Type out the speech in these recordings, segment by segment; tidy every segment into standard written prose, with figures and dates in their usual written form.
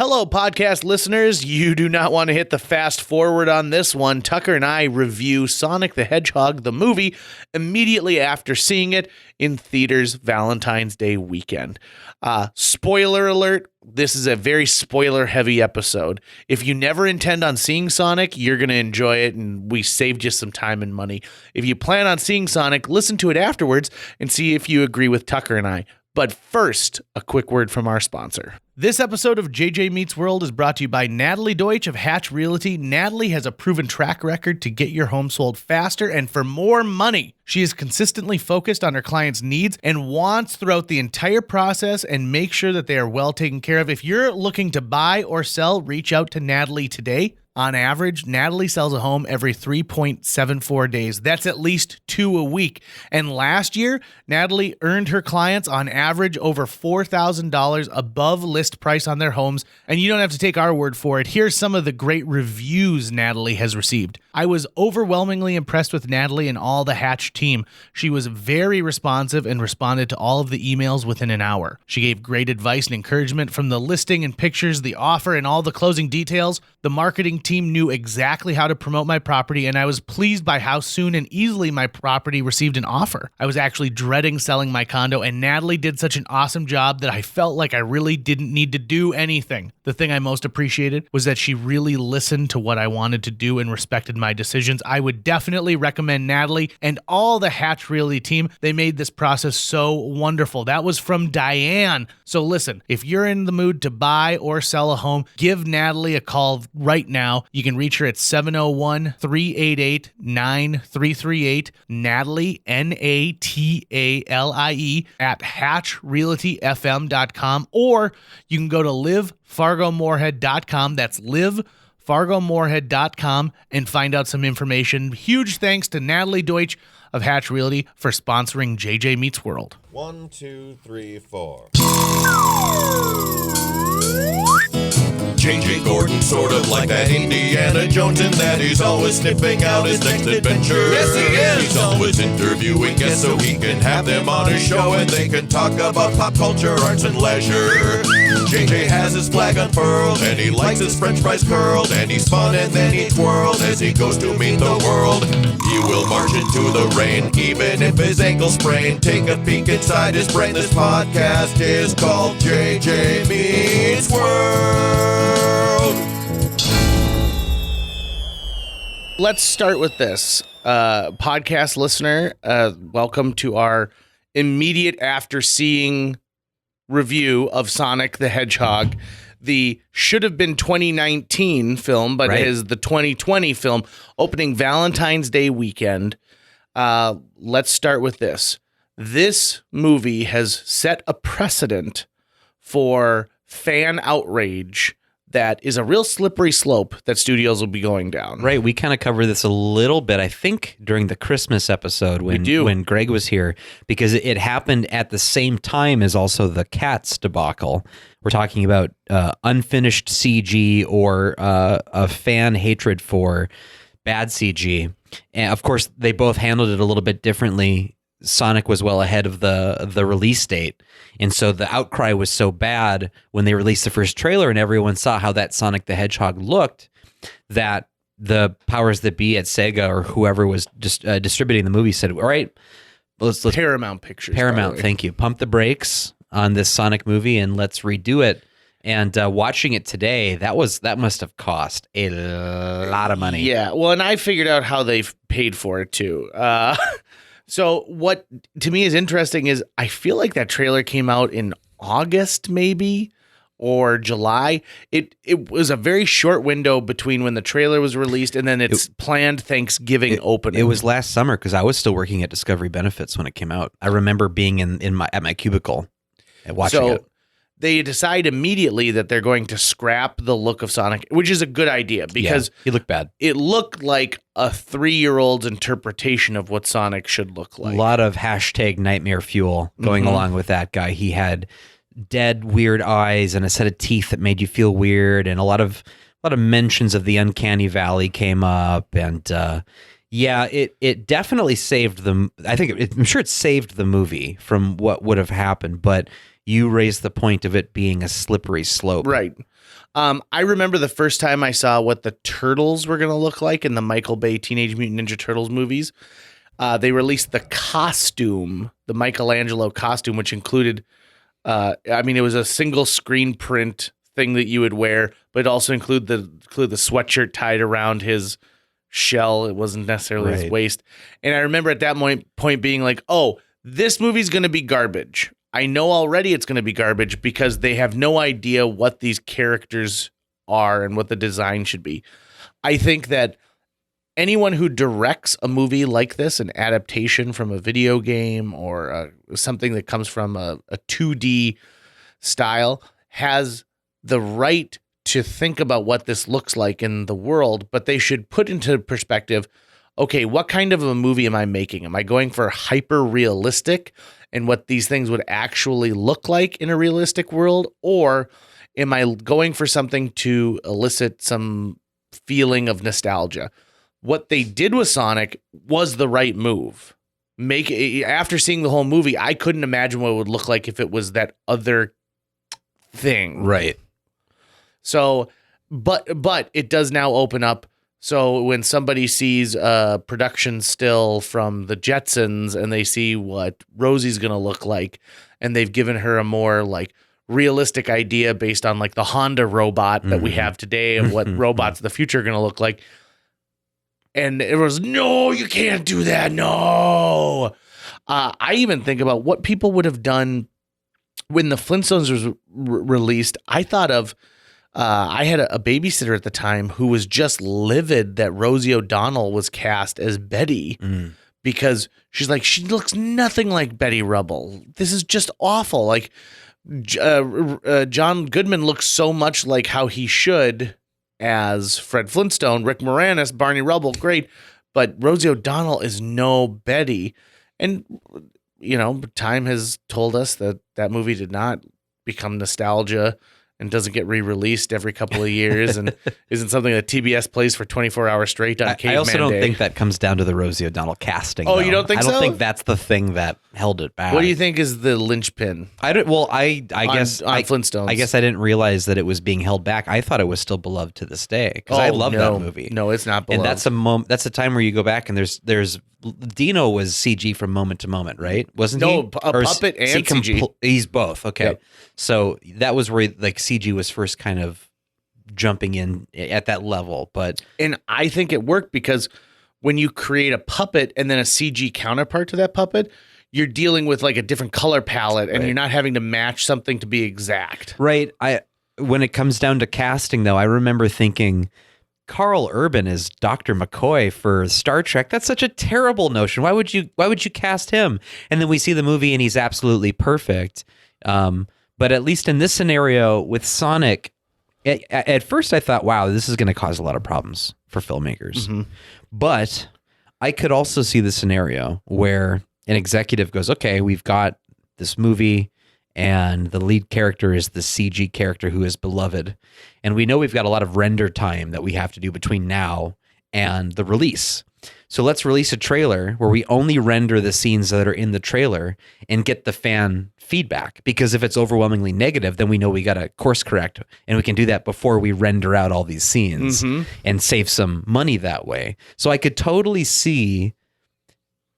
Hello, podcast listeners. You do not want to hit the fast forward on this one. Tucker and I review Sonic the Hedgehog, the movie, immediately after seeing it in theaters Valentine's Day weekend. Spoiler alert, this is a very spoiler-heavy episode. If you never intend on seeing Sonic, you're going to enjoy it, and we saved you some time and money. If you plan on seeing Sonic, listen to it afterwards and see if you agree with Tucker and I. But first, a quick word from our sponsor. This episode of JJ Meets World is brought to you by Natalie Deutsch of Hatch Realty. Natalie has a proven track record to get your home sold faster and for more money. She is consistently focused on her clients' needs and wants throughout the entire process and make sure that they are well taken care of. If you're looking to buy or sell, reach out to Natalie today. On average, Natalie sells a home every 3.74 days. That's at least 2 a week. And last year, Natalie earned her clients on average over $4,000 above list price on their homes. And you don't have to take our word for it. Here's some of the great reviews Natalie has received. I was overwhelmingly impressed with Natalie and all the Hatch team. She was very responsive and responded to all of the emails within an hour. She gave great advice and encouragement from the listing and pictures, the offer, and all the closing details. The marketing team knew exactly how to promote my property, and I was pleased by how soon and easily my property received an offer. I was actually dreading selling my condo, and Natalie did such an awesome job that I felt like I really didn't need to do anything. The thing I most appreciated was that she really listened to what I wanted to do and respected my decisions. I would definitely recommend Natalie and all the Hatch Realty team. They made this process so wonderful. That was from Diane. So listen, if you're in the mood to buy or sell a home, give Natalie a call right now. You can reach her at 701-388-9338. Natalie, Natalie, at hatchrealtyfm.com, or you can go to livefargomorehead.com. That's livefargomorehead.com and find out some information. Huge thanks to Natalie Deutsch of Hatch Realty for sponsoring JJ Meets World. 1, 2, 3, 4. J.J. Gordon, sort of like that Indiana Jones, in that he's always sniffing out his next adventure. Yes, he is. He's always interviewing guests so he can have them on his show and they can talk about pop culture, arts, and leisure. J.J. has his flag unfurled and he likes his french fries curled, and he's fun and then he twirled as he goes to meet the world. He will march into the rain even if his ankle sprained. Take a peek inside his brain. This podcast is called JJ Meets World. Let's start with this. Podcast listener, welcome to our immediate after seeing review of Sonic the Hedgehog. The should have been 2019 film, but it is the 2020 film, opening Valentine's Day weekend. Let's start with this. This movie has set a precedent for fan outrage that is a real slippery slope that studios will be going down. Right. We kind of covered this a little bit, I think, during the Christmas episode when Greg was here, because it happened at the same time as also the Cats debacle. We're talking about unfinished CG or a fan hatred for bad CG. And of course, they both handled it a little bit differently. Sonic was well ahead of the release date. And so the outcry was so bad when they released the first trailer and everyone saw how that Sonic the Hedgehog looked, that the powers that be at Sega or whoever was just distributing the movie said, all right, let's Paramount Pictures. Paramount, thank you. Pump the brakes on this Sonic movie and let's redo it. And watching it today, that must have cost a lot of money. Yeah. Well, and I figured out how they've paid for it too. So what to me is interesting is I feel like that trailer came out in August maybe or July. It was a very short window between when the trailer was released and then its planned Thanksgiving opening. It was last summer because I was still working at Discovery Benefits when it came out. I remember being at my cubicle and watching it. They decide immediately that they're going to scrap the look of Sonic, which is a good idea because he looked bad. It looked like a 3-year-old's interpretation of what Sonic should look like. A lot of hashtag nightmare fuel going along with that guy. He had dead, weird eyes and a set of teeth that made you feel weird, and a lot of mentions of the uncanny valley came up, and it definitely saved them. I'm sure it saved the movie from what would have happened, but You raised the point of it being a slippery slope. Right. I remember the first time I saw what the Turtles were going to look like in the Michael Bay Teenage Mutant Ninja Turtles movies. They released the costume, the Michelangelo costume, which included, it was a single screen print thing that you would wear, but it also included the sweatshirt tied around his shell. It wasn't necessarily his waist. And I remember at that point being like, oh, this movie's going to be garbage. I know already it's going to be garbage because they have no idea what these characters are and what the design should be. I think that anyone who directs a movie like this, an adaptation from a video game or something that comes from a 2D style, has the right to think about what this looks like in the world, but they should put into perspective, okay, what kind of a movie am I making? Am I going for hyper realistic and what these things would actually look like in a realistic world? Or am I going for something to elicit some feeling of nostalgia? What they did with Sonic was the right move. After seeing the whole movie, I couldn't imagine what it would look like if it was that other thing. Right. So, but it does now open up. So when somebody sees a production still from the Jetsons and they see what Rosie's going to look like, and they've given her a more like realistic idea based on like the Honda robot that we have today of what robots of the future are going to look like. And it was, no, you can't do that. No. I even think about what people would have done when the Flintstones was released. I thought of, I had a babysitter at the time who was just livid that Rosie O'Donnell was cast as Betty because she's like, she looks nothing like Betty Rubble. This is just awful. Like John Goodman looks so much like how he should as Fred Flintstone. Rick Moranis, Barney Rubble, great. But Rosie O'Donnell is no Betty. And, time has told us that movie did not become nostalgia and doesn't get re-released every couple of years and isn't something that TBS plays for 24 hours straight on Caveman Day. I also don't think that comes down to the Rosie O'Donnell casting. Oh, though. You don't think so? I don't think that's the thing that held it back. What do you think is the linchpin? I guess on Flintstones. I guess I didn't realize that it was being held back. I thought it was still beloved to this day because I love that movie. No, it's not beloved. And that's a time where you go back and there's Dino was CG from moment to moment, right? Wasn't he? No, a puppet and CG. He's both. Okay. Yep. So that was where like CG was first kind of jumping in at that level. And I think it worked because when you create a puppet and then a CG counterpart to that puppet, you're dealing with like a different color palette and you're not having to match something to be exact. Right. When it comes down to casting though, I remember thinking Carl Urban is Dr. McCoy for Star Trek. That's such a terrible notion. Why would you cast him? And then we see the movie and he's absolutely perfect. But at least in this scenario with Sonic, at first I thought, wow, this is going to cause a lot of problems for filmmakers. Mm-hmm. But I could also see the scenario where an executive goes, okay, we've got this movie and the lead character is the CG character who is beloved. And we know we've got a lot of render time that we have to do between now and the release. So let's release a trailer where we only render the scenes that are in the trailer and get the fan feedback. Because if it's overwhelmingly negative, then we know we got to course correct. And we can do that before we render out all these scenes and save some money that way. So I could totally see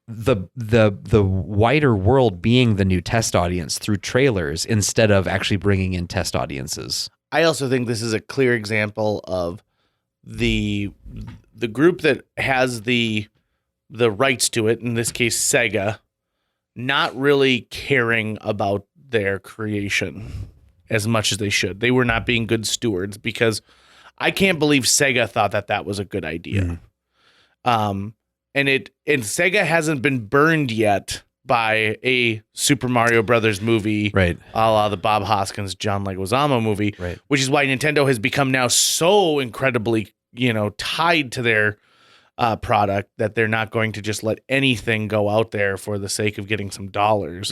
the wider world being the new test audience through trailers instead of actually bringing in test audiences. I also think this is a clear example of the group that has the rights to it, in this case Sega, not really caring about their creation as much as they should. They were not being good stewards because I can't believe Sega thought that was a good idea. And Sega hasn't been burned yet by a Super Mario Brothers movie, right? A la the Bob Hoskins, John Leguizamo movie, right? Which is why Nintendo has become now so incredibly, tied to their product that they're not going to just let anything go out there for the sake of getting some dollars.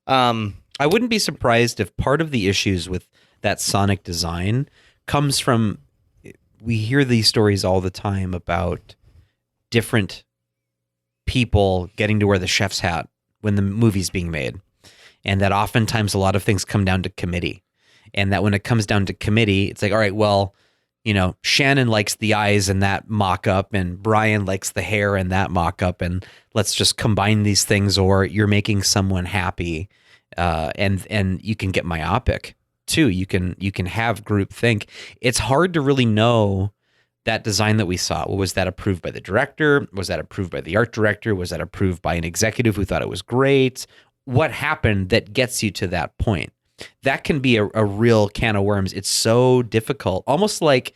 I wouldn't be surprised if part of the issues with that Sonic design comes from, we hear these stories all the time about different people getting to wear the chef's hat when the movie's being made. and that oftentimes a lot of things come down to committee, and that when it comes down to committee, it's like, all right, well, Shannon likes the eyes in that mock-up, and Brian likes the hair in that mock-up, and let's just combine these things, or you're making someone happy, and you can get myopic too. You can have groupthink. It's hard to really know that design that we saw. Was that approved by the director? Was that approved by the art director? Was that approved by an executive who thought it was great? What happened that gets you to that point? That can be a real can of worms. It's so difficult, almost like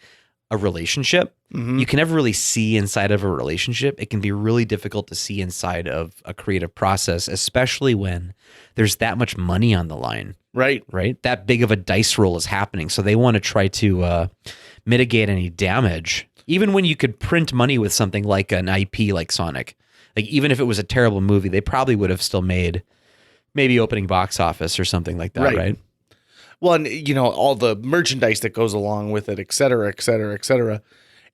a relationship. You can never really see inside of a relationship. It can be really difficult to see inside of a creative process, especially when there's that much money on the line. Right. That big of a dice roll is happening. So they want to try to mitigate any damage. Even when you could print money with something like an IP like Sonic, like even if it was a terrible movie, they probably would have still made maybe opening box office or something like that, right? Well, and all the merchandise that goes along with it, et cetera, et cetera, et cetera.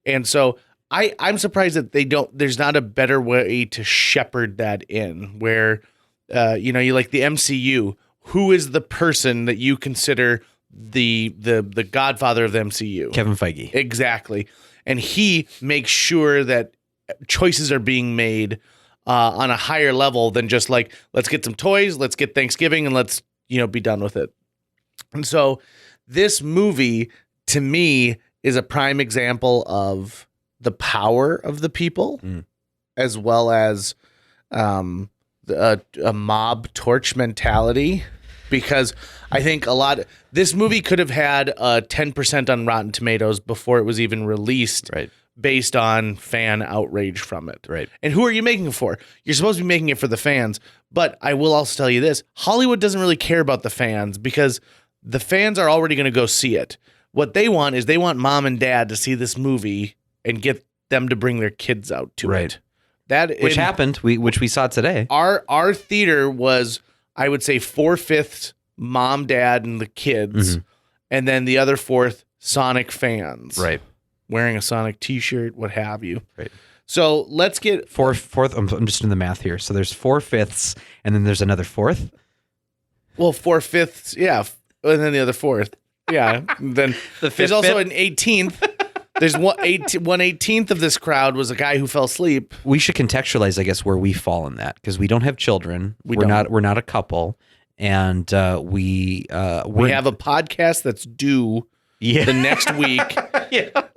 And so I'm surprised that there's not a better way to shepherd that in where, you like the MCU, who is the person that you consider the godfather of the MCU? Kevin Feige. Exactly. And he makes sure that choices are being made on a higher level than just like, let's get some toys, let's get Thanksgiving, and let's, be done with it. And so this movie, to me, is a prime example of the power of the people, as well as a mob torch mentality. Because I think this movie could have had a 10% on Rotten Tomatoes before it was even released. Right. Based on fan outrage from it. Right. And who are you making it for? You're supposed to be making it for the fans. But I will also tell you this. Hollywood doesn't really care about the fans because the fans are already going to go see it. What they want is mom and dad to see this movie and get them to bring their kids out to it. Which happened, which we saw today. Our theater was, I would say, 4/5 mom, dad, and the kids. And then the other 4th Sonic fans. Right. Wearing a Sonic t-shirt, what have you. Right. So let's get fourth. I'm just doing the math here. So there's 4/5, and then there's another 4th. Well, 4/5, yeah, and then the other 4th, yeah. And then there's also an 18th. There's 1/18th of this crowd was a guy who fell asleep. We should contextualize, I guess, where we fall in that because we don't have children. We're not a couple, and we have a podcast that's due the next week.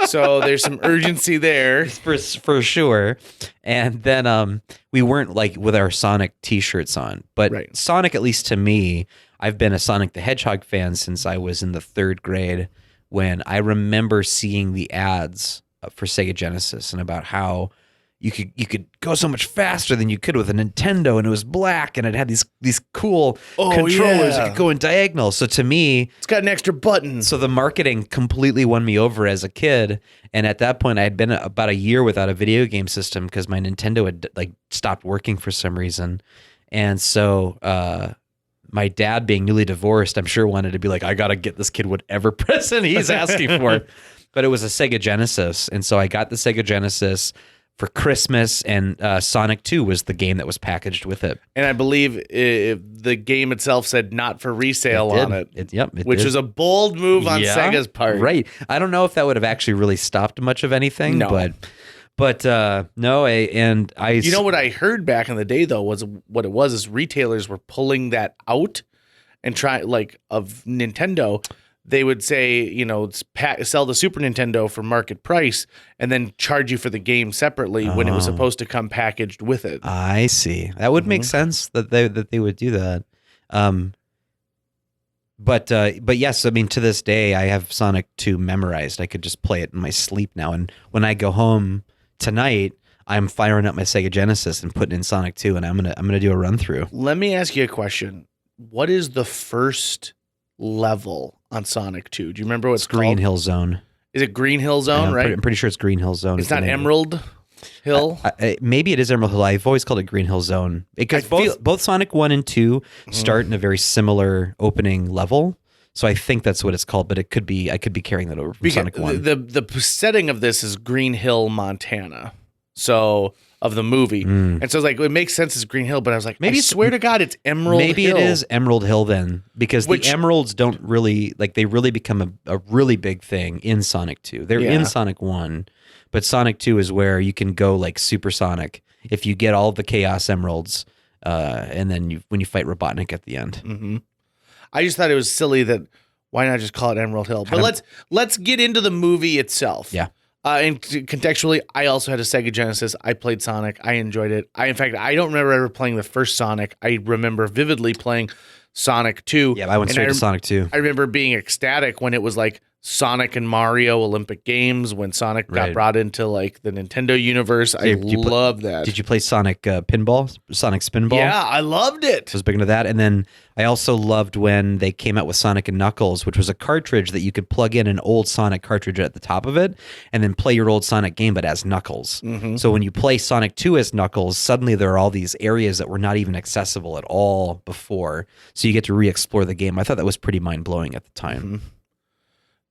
So there's some urgency there for sure. And then we weren't like with our Sonic t-shirts on, but Sonic, at least to me, I've been a Sonic the Hedgehog fan since I was in the 3rd grade when I remember seeing the ads for Sega Genesis and about how you could go so much faster than you could with a Nintendo, and it was black and it had these cool controllers that could go in diagonal. So to me, it's got an extra button. So the marketing completely won me over as a kid, and at that point I had been about a year without a video game system because my Nintendo had stopped working for some reason. And so my dad, being newly divorced, I'm sure wanted to be like, I got to get this kid whatever present he's asking for. But it was a Sega Genesis, and so I got the Sega Genesis for Christmas, and Sonic 2 was the game that was packaged with it. And I believe the game itself said not for resale on it. Which was a bold move on Sega's part. Right. I don't know if that would have actually really stopped much of anything, but no, and I... You know what I heard back in the day, though, was retailers were pulling that out and of Nintendo. They would say, sell the Super Nintendo for market price and then charge you for the game separately when it was supposed to come packaged with it. I see. That would make sense that they would do that. But yes, I mean, to this day, I have Sonic 2 memorized. I could just play it in my sleep now. And when I go home tonight, I'm firing up my Sega Genesis and putting in Sonic 2, and I'm gonna do a run through. Let me ask you a question. What is the first level on Sonic 2? Do you remember what it's called? Green Hill Zone. Is it Green Hill Zone, right? I'm pretty sure it's Green Hill Zone. It's not Emerald Hill? Maybe it is Emerald Hill. I've always called it Green Hill Zone. Because both Sonic 1 and 2 start in a very similar opening level. So I think that's what it's called, but I could be carrying that over from Sonic 1. The setting of this is Green Hill, Montana. So of the movie. And so it's like, it makes sense as Green Hill, but I was like, Maybe I swear to God, it's Emerald Hill. Maybe it is Emerald Hill then, because the emeralds don't really, like, they really become a really big thing in Sonic 2. They're in Sonic 1, but Sonic 2 is where you can go like supersonic if you get all the Chaos Emeralds, and then when you fight Robotnik at the end. I just thought it was silly that, why not just call it Emerald Hill? But let's get into the movie itself. Yeah. And contextually, I also had a Sega Genesis. I played Sonic. I enjoyed it. In fact, I don't remember ever playing the first Sonic. I remember vividly playing Sonic 2. Yeah, I went straight to Sonic 2. I remember being ecstatic when it was like Sonic and Mario Olympic Games, when Sonic got brought into like the Nintendo universe. I love that. Did you play Sonic Pinball? Sonic Spinball? Yeah, I loved it. I was big into that. And then I also loved when they came out with Sonic and Knuckles, which was a cartridge that you could plug in an old Sonic cartridge at the top of it and then play your old Sonic game, but as Knuckles. So when you play Sonic 2 as Knuckles, suddenly there are all these areas that were not even accessible at all before. So you get to re-explore the game. I thought that was pretty mind-blowing at the time.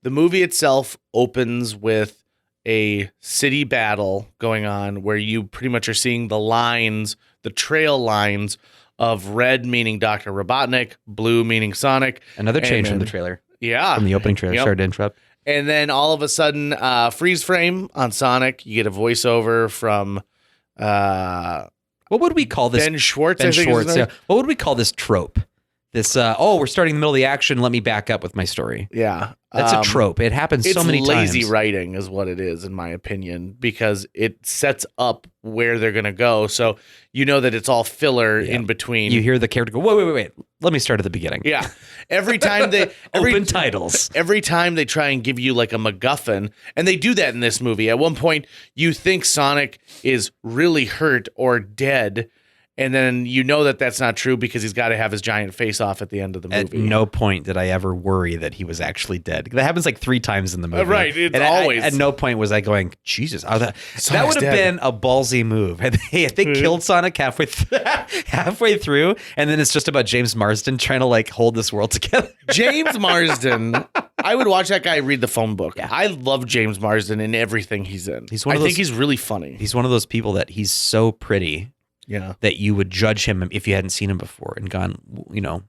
The movie itself opens with a city battle going on where you pretty much are seeing the lines, the trail lines of red meaning Dr. Robotnik, blue meaning Sonic. Another change from the trailer. Yeah. From the opening trailer. Sorry to interrupt. And then all of a sudden, freeze frame on Sonic. You get a voiceover from what would we call this? Ben Schwartz. Ben Schwartz. Yeah. What would we call this trope? This, we're starting in the middle of the action. Let me back up with my story. Yeah. That's a trope. It happens so many times. It's lazy writing is what it is, in my opinion, because it sets up where they're going to go. So you know that it's all filler in between. You hear the character go, wait. Let me start at the beginning. Yeah. Every time they... Open titles. Every time they try and give you like a MacGuffin, and they do that in this movie. At one point, you think Sonic is really hurt or dead, and then you know that that's not true because he's got to have his giant face off at the end of the movie. At no point did I ever worry that he was actually dead. That happens like 3 times in the movie. Right, it's and always. At no point was I going, Jesus, that would have been a ballsy move. Had they killed Sonic halfway through, and then it's just about James Marsden trying to like hold this world together. James Marsden. I would watch that guy read the phone book. Yeah. I love James Marsden in everything he's in. I think he's really funny. He's one of those people that he's so pretty. Yeah. That you would judge him if you hadn't seen him before and gone,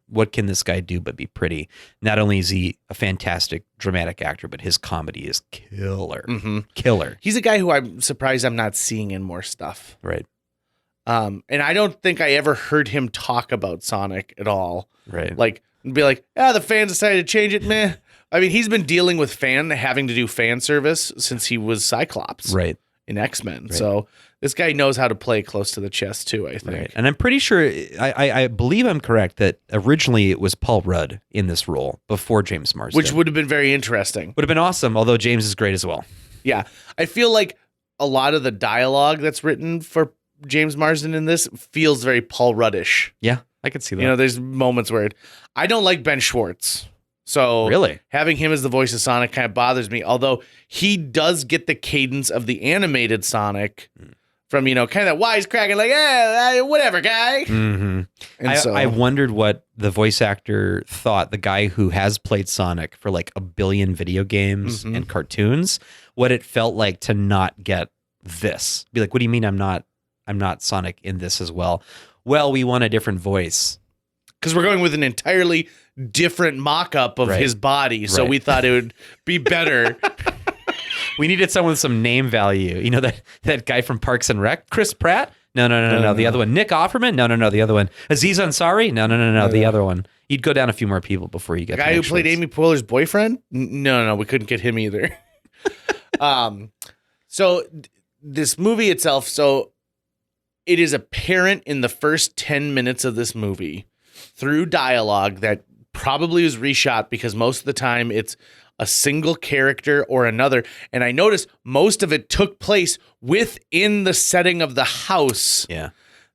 what can this guy do but be pretty? Not only is he a fantastic dramatic actor, but his comedy is killer. Killer. He's a guy who I'm surprised I'm not seeing in more stuff. Right. And I don't think I ever heard him talk about Sonic at all. Right. Like, be like, the fans decided to change it, meh. I mean, he's been dealing with having to do fan service since he was Cyclops. Right. In X-Men. Right. So this guy knows how to play close to the chest too, I think. Right. And I'm pretty sure, I believe I'm correct, that originally it was Paul Rudd in this role before James Marsden. Which would have been very interesting. Would have been awesome, although James is great as well. Yeah. I feel like a lot of the dialogue that's written for James Marsden in this feels very Paul Ruddish. Yeah, I could see that. There's moments where I don't like Ben Schwartz. So really, having him as the voice of Sonic kind of bothers me, although he does get the cadence of the animated Sonic from, kind of that wisecracking, like, whatever, guy. And I wondered what the voice actor thought, the guy who has played Sonic for like a billion video games and cartoons, what it felt like to not get this. Be like, what do you mean I'm not Sonic in this as well? Well, we want a different voice. Because we're going with an entirely different mock-up of his body, so we thought it would be better. We needed someone with some name value. That guy from Parks and Rec? Chris Pratt? No. The other one. Nick Offerman? No. The other one. Aziz Ansari? No. The other one. You'd go down a few more people before you get the guy who played Amy Poehler's boyfriend? No. We couldn't get him either. So this movie itself, it is apparent in the first 10 minutes of this movie through dialogue that probably was reshot because most of the time it's a single character or another. And I noticed most of it took place within the setting of the house. Yeah.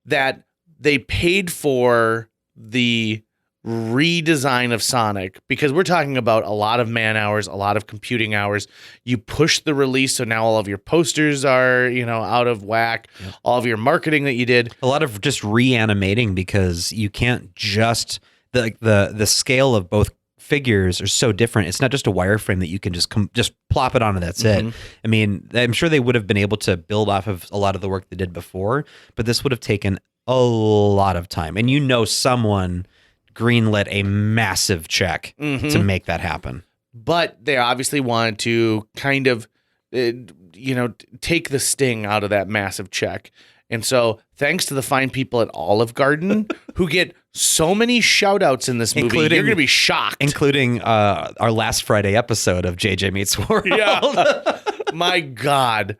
That they paid for the redesign of Sonic, because we're talking about a lot of man hours, a lot of computing hours. You push the release, so now all of your posters are, out of whack. Yep. All of your marketing that you did. A lot of just reanimating, because you can't just the scale of both figures are so different. It's not just a wireframe that you can just plop it on and that's it. I mean, I'm sure they would have been able to build off of a lot of the work they did before, but this would have taken a lot of time. And someone greenlit a massive check to make that happen. But they obviously wanted to kind of, take the sting out of that massive check. And so thanks to the fine people at Olive Garden who get so many shout outs in this movie, you're going to be shocked. Including our last Friday episode of JJ Meets World. Yeah. My God.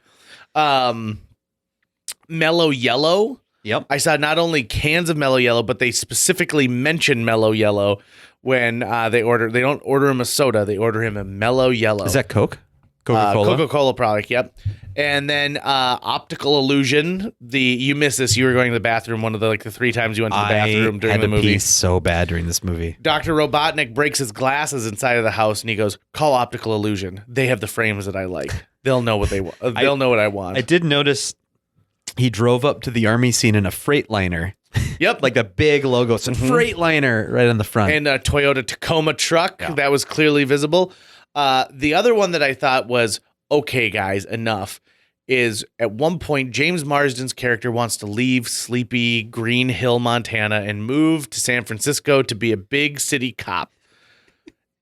Mellow Yellow. Yep. I saw not only cans of Mellow Yellow, but they specifically mention Mellow Yellow when they don't order him a soda. They order him a Mellow Yellow. Is that Coke? Coca-Cola? Coca-Cola product, yep. And then Optical Illusion. You missed this. You were going to the bathroom one of the 3 times you went to the bathroom during the movie. I had to pee so bad during this movie. Dr. Robotnik breaks his glasses inside of the house, and he goes, "Call Optical Illusion. They have the frames that I like. They'll know what they want. They'll know what I want." I did notice he drove up to the army scene in a Freightliner. Yep. Like a big logo. So Freightliner right on the front. And a Toyota Tacoma truck that was clearly visible. The other one that I thought was, okay, guys, enough, is at one point, James Marsden's character wants to leave sleepy Green Hill, Montana, and move to San Francisco to be a big city cop.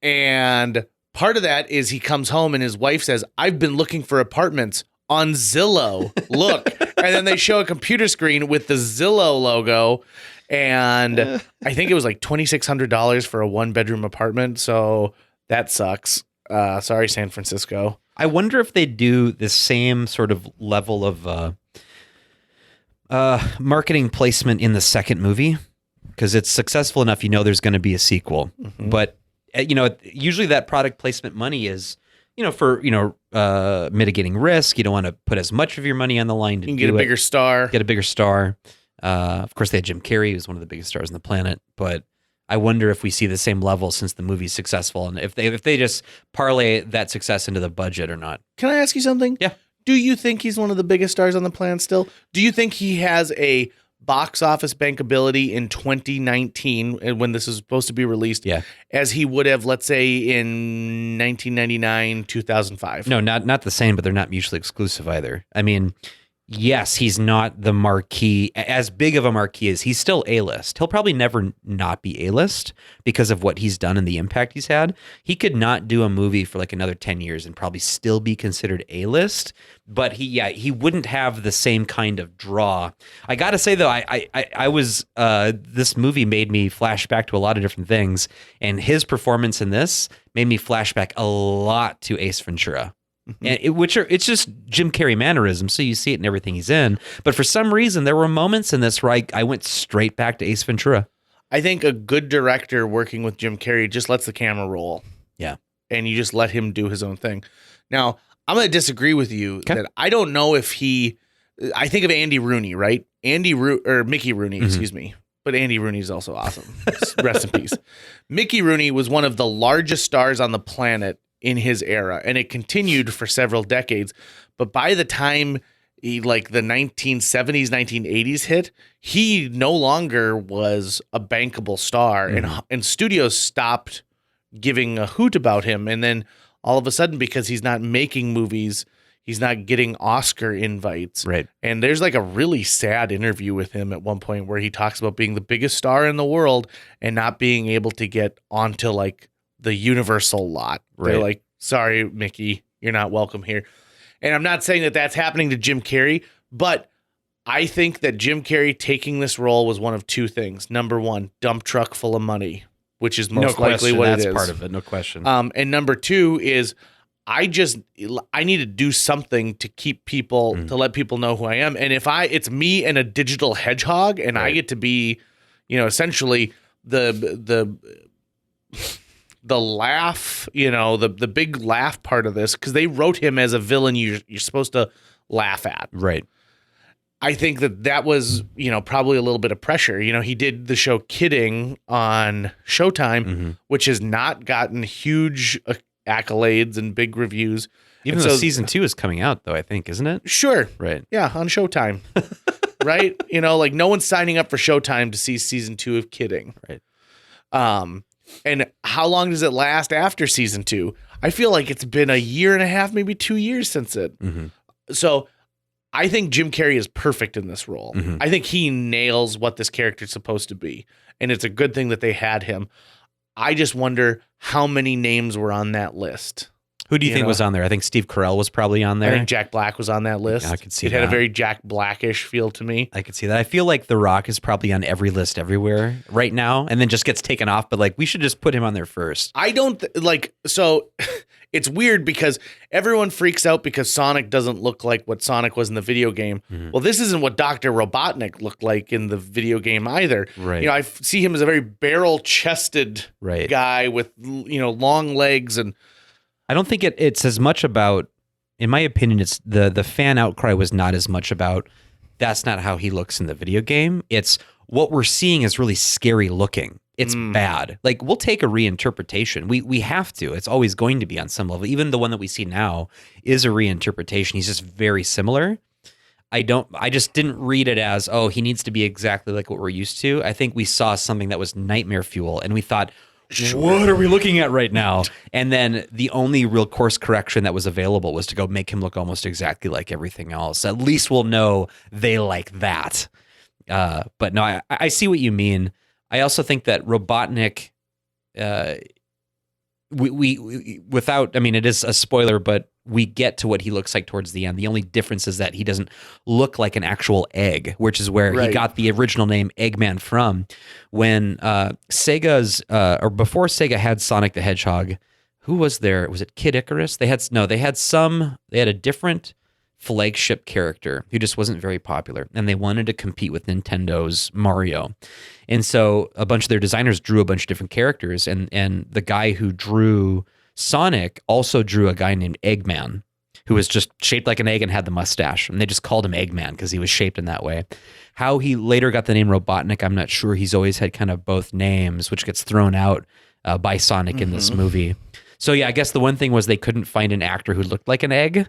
And part of that is he comes home and his wife says, "I've been looking for apartments on Zillow. Look." And then they show a computer screen with the Zillow logo. And I think it was like $2,600 for a 1-bedroom apartment. So that sucks. Sorry, San Francisco. I wonder if they do the same sort of level of marketing placement in the second movie, because it's successful enough, there's going to be a sequel. But usually that product placement money is, for mitigating risk. You don't want to put as much of your money on the line to you can get a bigger star. Get a bigger star. Of course, they had Jim Carrey, who's one of the biggest stars on the planet, but I wonder if we see the same level since the movie's successful, and if they just parlay that success into the budget or not. Can I ask you something? Yeah. Do you think he's one of the biggest stars on the planet still? Do you think he has a box office bankability in 2019 when this is supposed to be released as he would have, let's say, in 1999, 2005? No, not the same, but they're not mutually exclusive either. I mean, yes, he's not the marquee, as big of a marquee as he's still A-list. He'll probably never not be A-list because of what he's done and the impact he's had. He could not do a movie for like another 10 years and probably still be considered A-list, but he wouldn't have the same kind of draw. I got to say though, I was this movie made me flash back to a lot of different things, and his performance in this made me flash back a lot to Ace Ventura. And it's just Jim Carrey mannerisms, so you see it in everything he's in. But for some reason, there were moments in this where I went straight back to Ace Ventura. I think a good director working with Jim Carrey just lets the camera roll. Yeah. And you just let him do his own thing. Now, I'm going to disagree with you that I don't know if I think of Andy Rooney, right? Mickey Rooney, excuse me. But Andy Rooney is also awesome. Rest in peace. Mickey Rooney was one of the largest stars on the planet in his era, and it continued for several decades. But by the time the 1970s, 1980s hit, he no longer was a bankable star, and studios stopped giving a hoot about him. And then all of a sudden, because he's not making movies, he's not getting Oscar invites. Right. And there's like a really sad interview with him at one point where he talks about being the biggest star in the world and not being able to get onto the Universal lot. Right. They're like, "Sorry, Mickey, you're not welcome here." And I'm not saying that that's happening to Jim Carrey, but I think that Jim Carrey taking this role was one of two things. Number one, dump truck full of money, which is most likely what it is. That's part of it, no question. And number two is I need to do something to keep people, to let people know who I am. And if it's me and a digital hedgehog, and I get to be, essentially the laugh, the big laugh part of this, because they wrote him as a villain you're supposed to laugh at. Right. I think that was, probably a little bit of pressure. He did the show Kidding on Showtime, which has not gotten huge accolades and big reviews. Even though season 2 is coming out, though, I think, isn't it? Sure. Right. Yeah, on Showtime. Right? No one's signing up for Showtime to see season 2 of Kidding. Right. And how long does it last after season 2? I feel like it's been a year and a half, maybe 2 years since it. Mm-hmm. So I think Jim Carrey is perfect in this role. Mm-hmm. I think he nails what this character is supposed to be. And it's a good thing that they had him. I just wonder how many names were on that list. Who do you think was on there? I think Steve Carell was probably on there. I think Jack Black was on that list. I could see it had a very Jack Blackish feel to me. I could see that. I feel like The Rock is probably on every list everywhere right now and then just gets taken off. But like, we should just put him on there first. I don't so it's weird because everyone freaks out because Sonic doesn't look like what Sonic was in the video game. Mm-hmm. Well, this isn't what Dr. Robotnik looked like in the video game either. Right. I see him as a very barrel-chested guy with, long legs. And I don't think it's as much about, in my opinion, it's the fan outcry was not as much about that's not how he looks in the video game. It's what we're seeing is really scary looking. It's bad. Like, we'll take a reinterpretation. We have to. It's always going to be on some level. Even the one that we see now is a reinterpretation. He's just very similar. I just didn't read it as, oh, he needs to be exactly like what we're used to. I think we saw something that was nightmare fuel and we thought, what are we looking at right now? And then the only real course correction that was available was to go make him look almost exactly like everything else. At least we'll know they like that. But no, I see what you mean. I also think that Robotnik, we without, I mean, it is a spoiler, but we get to what he looks like towards the end. The only difference is that he doesn't look like an actual egg, which is where he got the original name Eggman from. When Sega's, or before Sega had Sonic the Hedgehog, who was there? Was it Kid Icarus? They had a different flagship character who just wasn't very popular, and they wanted to compete with Nintendo's Mario. And so a bunch of their designers drew a bunch of different characters, and the guy who drew Sonic also drew a guy named Eggman, who was just shaped like an egg and had the mustache, and they just called him Eggman because he was shaped in that way. How he later got the name Robotnik, I'm not sure. He's always had kind of both names, which gets thrown out by Sonic in this movie. So yeah, I guess the one thing was they couldn't find an actor who looked like an egg.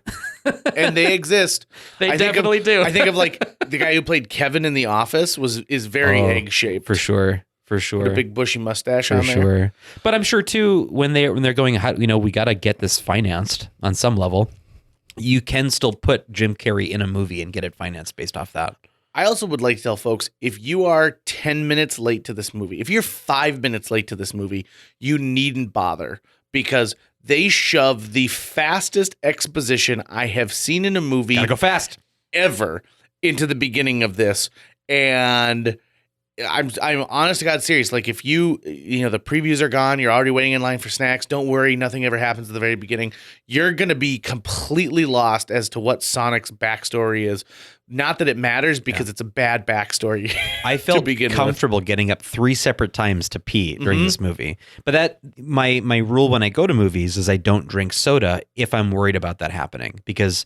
And they exist. They definitely do. I think of like the guy who played Kevin in The Office is very egg shaped. For sure. With a big bushy mustache on there. For sure. But I'm sure too, when they're going, we got to get this financed on some level. You can still put Jim Carrey in a movie and get it financed based off that. I also would like to tell folks, if you are 10 minutes late to this movie, if you're 5 minutes late to this movie, you needn't bother, because they shove the fastest exposition I have seen in a movie. Gotta go fast. Ever into the beginning of this. And I'm honest to God serious. Like, if the previews are gone, you're already waiting in line for snacks, don't worry, nothing ever happens at the very beginning. You're going to be completely lost as to what Sonic's backstory is. Not that it matters, because it's a bad backstory. I felt comfortable getting up 3 separate times to pee during this movie. But that my rule when I go to movies is I don't drink soda if I'm worried about that happening, because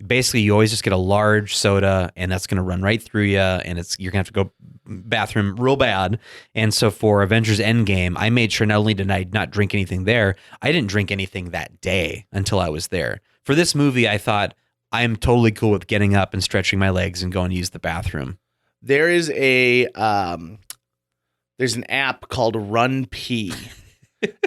basically you always just get a large soda and that's going to run right through you, and you're going to have to go bathroom real bad. And so for Avengers Endgame, I made sure not only did I not drink anything there, I didn't drink anything that day until I was there. For this movie, I thought, I'm totally cool with getting up and stretching my legs and going to use the bathroom. There is there's an app called Run Pee,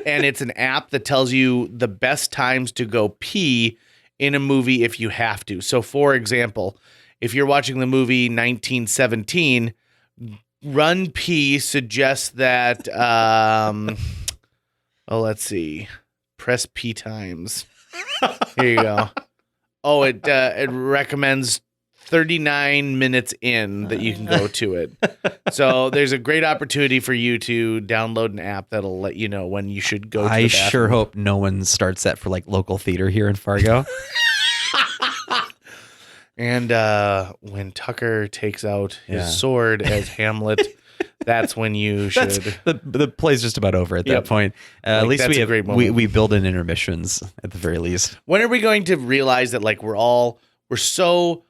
and it's an app that tells you the best times to go pee in a movie if you have to. So, for example, if you're watching the movie 1917, Run Pee suggests that, let's see, press P times. Here you go. Oh, it recommends 39 minutes in that you can go to it. So there's a great opportunity for you to download an app that'll let you know when you should go to the bathroom. I sure hope no one starts that for like local theater here in Fargo. And when Tucker takes out his sword as Hamlet, that's when you should. The play's just about over at that point. At least we build in intermissions at the very least. When are we going to realize that like we're so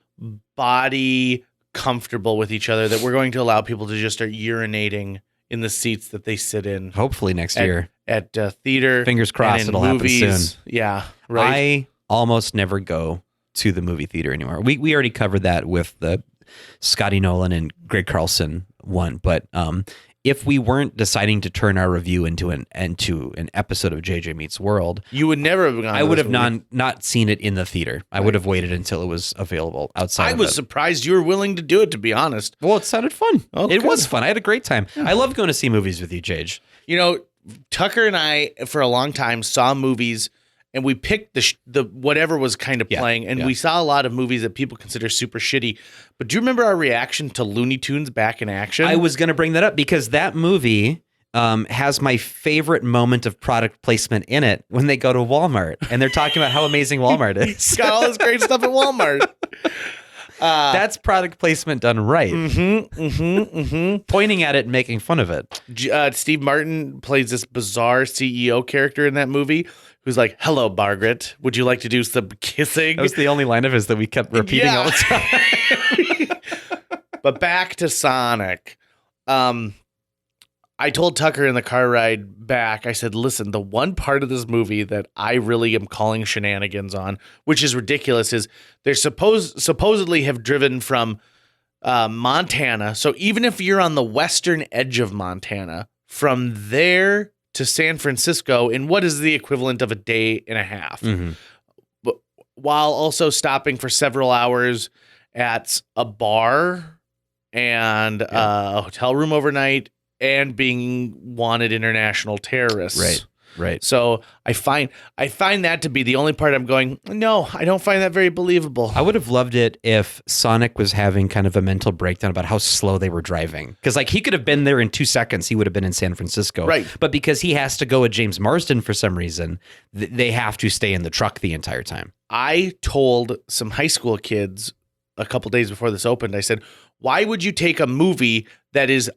body comfortable with each other that we're going to allow people to just start urinating in the seats that they sit in? Hopefully next year at theater. Fingers crossed, it'll movies. Happen soon. Yeah, right. I almost never go to the movie theater anymore. We already covered that with the Scotty Nolan and Greg Carlson one, but if we weren't deciding to turn our review into an episode of JJ Meets World, you would never have gone. I would have not seen it in the theater. I would have waited until it was available outside. I was surprised you were willing to do it, to be honest. Well, it sounded fun. Oh, it good. was fun. I had a great time. I love going to see movies with you, Jage. You know, Tucker and I, for a long time, saw movies, and we picked the whatever was kind of playing, and we saw a lot of movies that people consider super shitty. But do you remember our reaction to Looney Tunes Back in Action? I was going to bring that up because that movie has my favorite moment of product placement in it when they go to Walmart and they're talking about how amazing Walmart is. It's got all this great stuff at Walmart. That's product placement done right. Pointing at it and making fun of it. Steve Martin plays this bizarre CEO character in that movie who's like, "Hello, Margaret. Would you like to do some kissing?" That was the only line of his that we kept repeating all the time. But back to Sonic. I told Tucker in the car ride back, I said, listen, the one part of this movie that I really am calling shenanigans on, which is ridiculous, is they're supposedly have driven from Montana. So even if you're on the western edge of Montana, from there to San Francisco in what is the equivalent of a day and a half, but while also stopping for several hours at a bar and a hotel room overnight, and being wanted international terrorists. Right. So I find that to be the only part I'm going, no, I don't find that very believable. I would have loved it if Sonic was having kind of a mental breakdown about how slow they were driving. Because like he could have been there in 2 seconds. He would have been in San Francisco. Right. But because he has to go with James Marsden for some reason, they have to stay in the truck the entire time. I told some high school kids a couple days before this opened, I said, why would you take a movie that is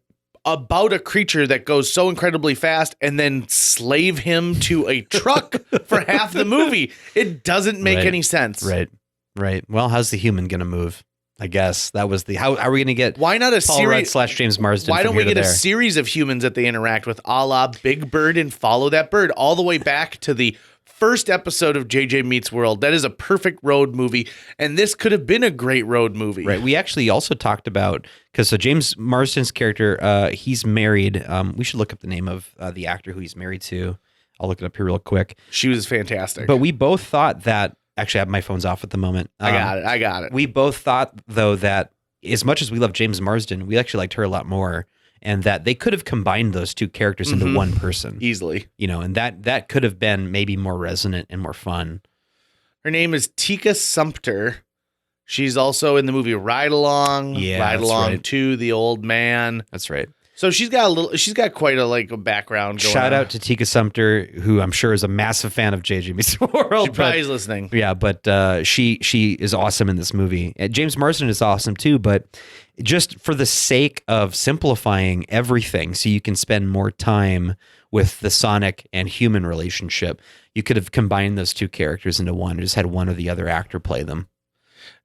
about a creature that goes so incredibly fast and then slave him to a truck for half the movie? It doesn't make any sense. Right. Well, how's the human going to move? I guess that was how are we going to get why not a Paul Rudd / James Marsden? Why don't we get a series of humans that they interact with, a la Big Bird and Follow That Bird, all the way back to the first episode of JJ Meets World? That is a perfect road movie, and this could have been a great road movie. Right. We actually also talked about, because James Marsden's character, he's married. We should look up the name of the actor who he's married to. I'll look it up here real quick. She was fantastic. But we both thought that, actually I have my phone's off at the moment. I got it. We both thought, though, that as much as we love James Marsden, we actually liked her a lot more. And that they could have combined those two characters into one person. Easily. You know, and that could have been maybe more resonant and more fun. Her name is Tika Sumpter. She's also in the movie Ride Along. Yeah, Ride Along right. 2, The Old Man. That's right. So she's got quite a background going Shout on. out to Tika Sumpter, who I'm sure is a massive fan of JJ Meets World. She probably is listening. Yeah, but she is awesome in this movie. James Marsden is awesome too, but just for the sake of simplifying everything so you can spend more time with the Sonic and human relationship, you could have combined those two characters into one and just had one or the other actor play them.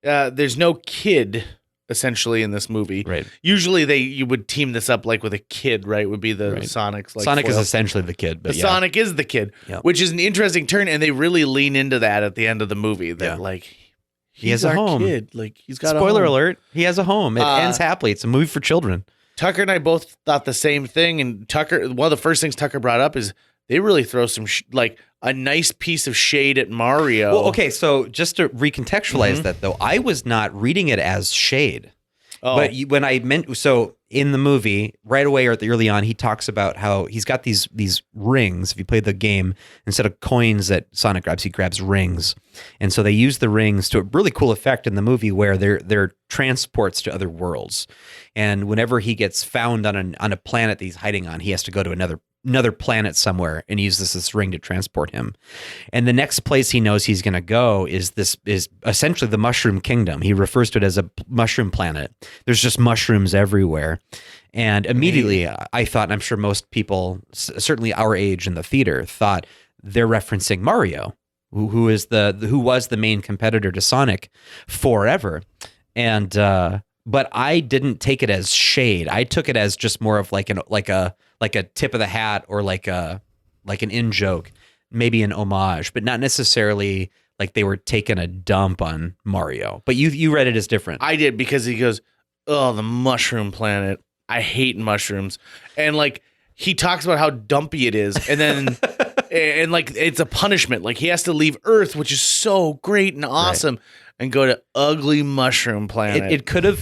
There's no kid essentially in this movie. Right. Usually you would team this up like with a kid, right? Would be the Sonic's like Sonic is foil. essentially the kid, but Sonic is the kid, which is an interesting turn, and they really lean into that at the end of the movie. That like he has a home. Kid. Like he's got spoiler a home. alert. He has a home. It ends happily. It's a movie for children. Tucker and I both thought the same thing, and Tucker, one of the first things Tucker brought up is they really throw some like a nice piece of shade at Mario. Well, okay, so just to recontextualize that though, I was not reading it as shade. Oh. But when I meant, so in the movie, right away or at the early on, he talks about how he's got these rings. If you play the game, instead of coins that Sonic grabs, he grabs rings. And so they use the rings to a really cool effect in the movie where they're transports to other worlds. And whenever he gets found on a planet that he's hiding on, he has to go to another planet somewhere and use this ring to transport him. And the next place he knows he's going to go is essentially the Mushroom Kingdom. He refers to it as a mushroom planet. There's just mushrooms everywhere. And immediately I thought, and I'm sure most people, certainly our age in the theater, thought they're referencing Mario, who was the main competitor to Sonic forever. And but I didn't take it as shade. I took it as just more of like a tip of the hat or like an in joke, maybe an homage, but not necessarily like they were taking a dump on Mario. But you read it as different. I did, because he goes, "Oh, the mushroom planet." I hate mushrooms. And like he talks about how dumpy it is, and then and like it's a punishment. Like he has to leave Earth, which is so great and awesome, and go to ugly mushroom planet.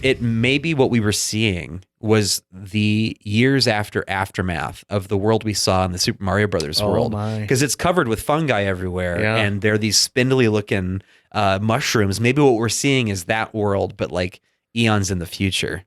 It maybe what we were seeing was the years after aftermath of the world we saw in the Super Mario Brothers world, because it's covered with fungi everywhere, and they're these spindly looking mushrooms. Maybe what we're seeing is that world, but like eons in the future.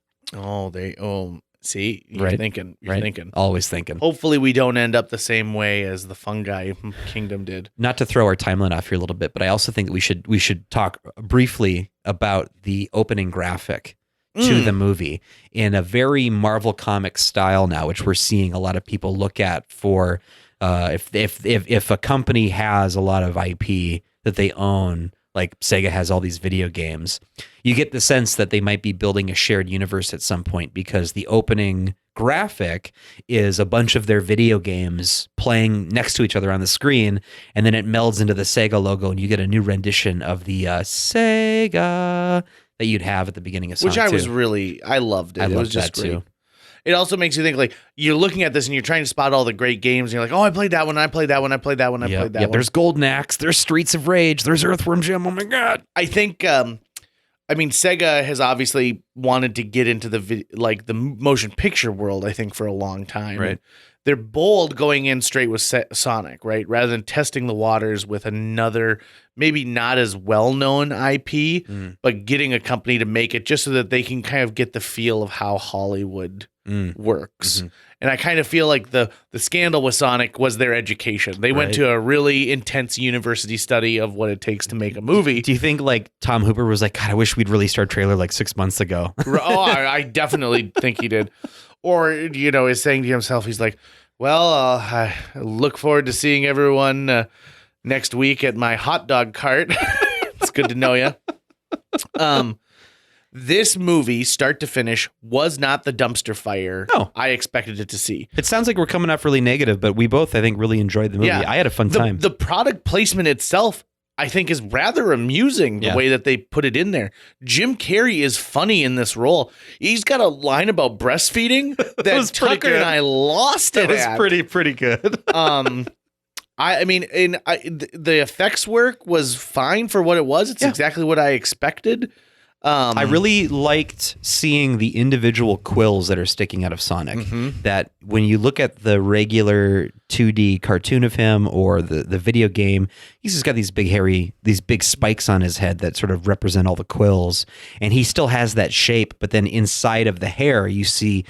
See, you're thinking. You're thinking. Always thinking. Hopefully we don't end up the same way as the fungi kingdom did. Not to throw our timeline off here a little bit, but I also think that we should talk briefly about the opening graphic to the movie in a very Marvel Comics style now, which we're seeing a lot of people look at for if a company has a lot of IP that they own, like Sega has all these video games, you get the sense that they might be building a shared universe at some point, because the opening graphic is a bunch of their video games playing next to each other on the screen, and then it melds into the Sega logo, and you get a new rendition of the Sega that you'd have at the beginning of Sonic 2. I loved it. It was just great. Too. It also makes you think, like, you're looking at this and you're trying to spot all the great games. And you're like, oh, I played that one. I played that one. I played that one. I played that one. There's Golden Axe. There's Streets of Rage. There's Earthworm Jim. Oh, my God. I think, Sega has obviously wanted to get into the motion picture world, I think, for a long time. Right. And they're bold going in straight with Sonic, right? Rather than testing the waters with another, maybe not as well-known IP, but getting a company to make it just so that they can kind of get the feel of how Hollywood works. Mm-hmm. And I kind of feel like the scandal with Sonic was their education. They went to a really intense university study of what it takes to make a movie. Do you think like Tom Hooper was like, God, I wish we'd released our trailer like 6 months ago? I definitely think he did. Or, is saying to himself, he's like, well, I look forward to seeing everyone next week at my hot dog cart. It's good to know you. This movie, start to finish, was not the dumpster fire I expected it to see. It sounds like we're coming off really negative, but we both, I think, really enjoyed the movie. Yeah. I had a fun time. The product placement itself, I think, is rather amusing, the way that they put it in there. Jim Carrey is funny in this role. He's got a line about breastfeeding that Tucker and I lost it at. That was pretty good. The effects work was fine for what it was. It's exactly what I expected. I really liked seeing the individual quills that are sticking out of Sonic. Mm-hmm. That when you look at the regular 2D cartoon of him or the video game, he's just got these big spikes on his head that sort of represent all the quills, and he still has that shape. But then inside of the hair, you see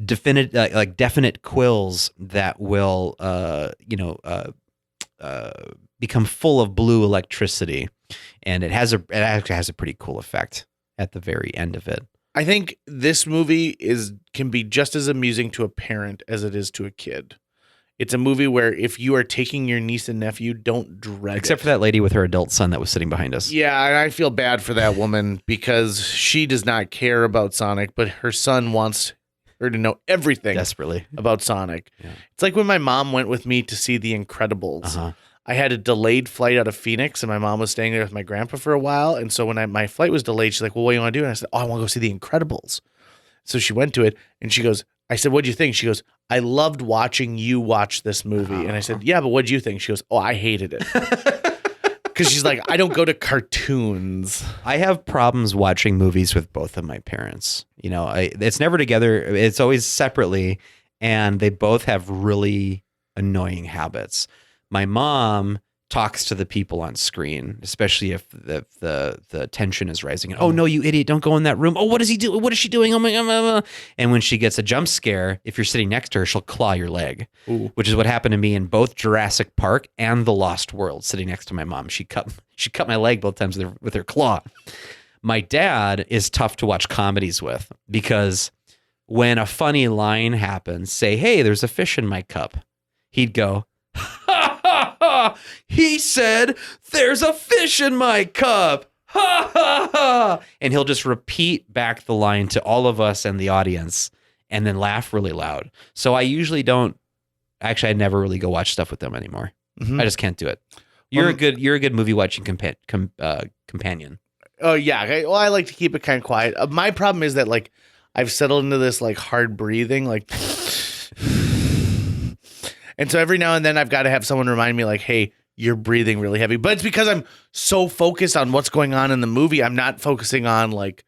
definite quills that will become full of blue electricity, and it actually has a pretty cool effect at the very end of it. I think this movie can be just as amusing to a parent as it is to a kid. It's a movie where if you are taking your niece and nephew, don't dread Except for that lady with her adult son that was sitting behind us. Yeah, and I feel bad for that woman because she does not care about Sonic, but her son wants her to know everything desperately about Sonic. Yeah. It's like when my mom went with me to see The Incredibles. Uh-huh. I had a delayed flight out of Phoenix, and my mom was staying there with my grandpa for a while. And so when my flight was delayed, she's like, well, what do you want to do? And I said, I want to go see The Incredibles. So she went to it, and she goes, I said, what'd you think? She goes, I loved watching you watch this movie. And I said, yeah, but what'd you think? She goes, I hated it. Because she's like, I don't go to cartoons. I have problems watching movies with both of my parents. It's never together. It's always separately, and they both have really annoying habits. My mom talks to the people on screen, especially if the tension is rising. Oh no, you idiot! Don't go in that room. Oh, what is he doing? What is she doing? Oh my God! And when she gets a jump scare, if you're sitting next to her, she'll claw your leg. Ooh. Which is what happened to me in both Jurassic Park and The Lost World. Sitting next to my mom, she cut my leg both times with her claw. My dad is tough to watch comedies with because when a funny line happens, say, "Hey, there's a fish in my cup," he'd go, he said, there's a fish in my cup. Ha ha ha. And he'll just repeat back the line to all of us and the audience and then laugh really loud. So I usually I never really go watch stuff with them anymore. Mm-hmm. I just can't do it. You're a good movie watching companion. Oh yeah. Okay. Well, I like to keep it kind of quiet. My problem is that I've settled into this like hard breathing, like, and so every now and then I've got to have someone remind me like, hey, you're breathing really heavy. But it's because I'm so focused on what's going on in the movie. I'm not focusing on like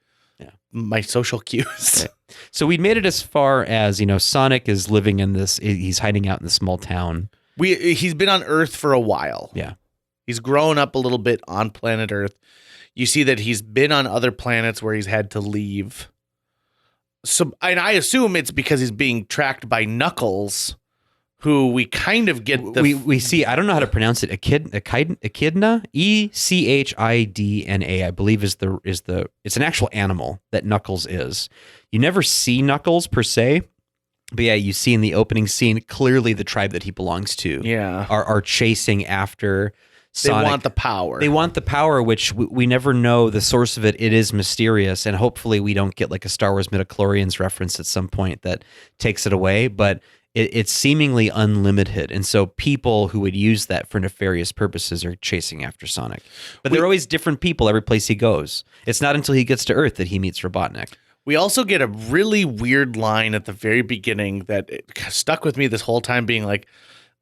my social cues. Right. So we made it as far as, Sonic is living in this, he's hiding out in this small town. He's been on Earth for a while. Yeah. He's grown up a little bit on planet Earth. You see that he's been on other planets where he's had to leave. So, and I assume it's because he's being tracked by Knuckles, who we kind of get we see. I don't know how to pronounce it. Echidna, Echidna, I believe is it's an actual animal that Knuckles is. You never see Knuckles per se, but yeah, you see in the opening scene clearly the tribe that he belongs to. Yeah, are chasing after Sonic. They want the power. They want the power, which we never know the source of it. It is mysterious, and hopefully we don't get like a Star Wars midichlorians reference at some point that takes it away. But it's seemingly unlimited, and so people who would use that for nefarious purposes are chasing after Sonic. But they're always different people every place he goes. It's not until he gets to Earth that he meets Robotnik. We also get a really weird line at the very beginning that stuck with me this whole time, being like,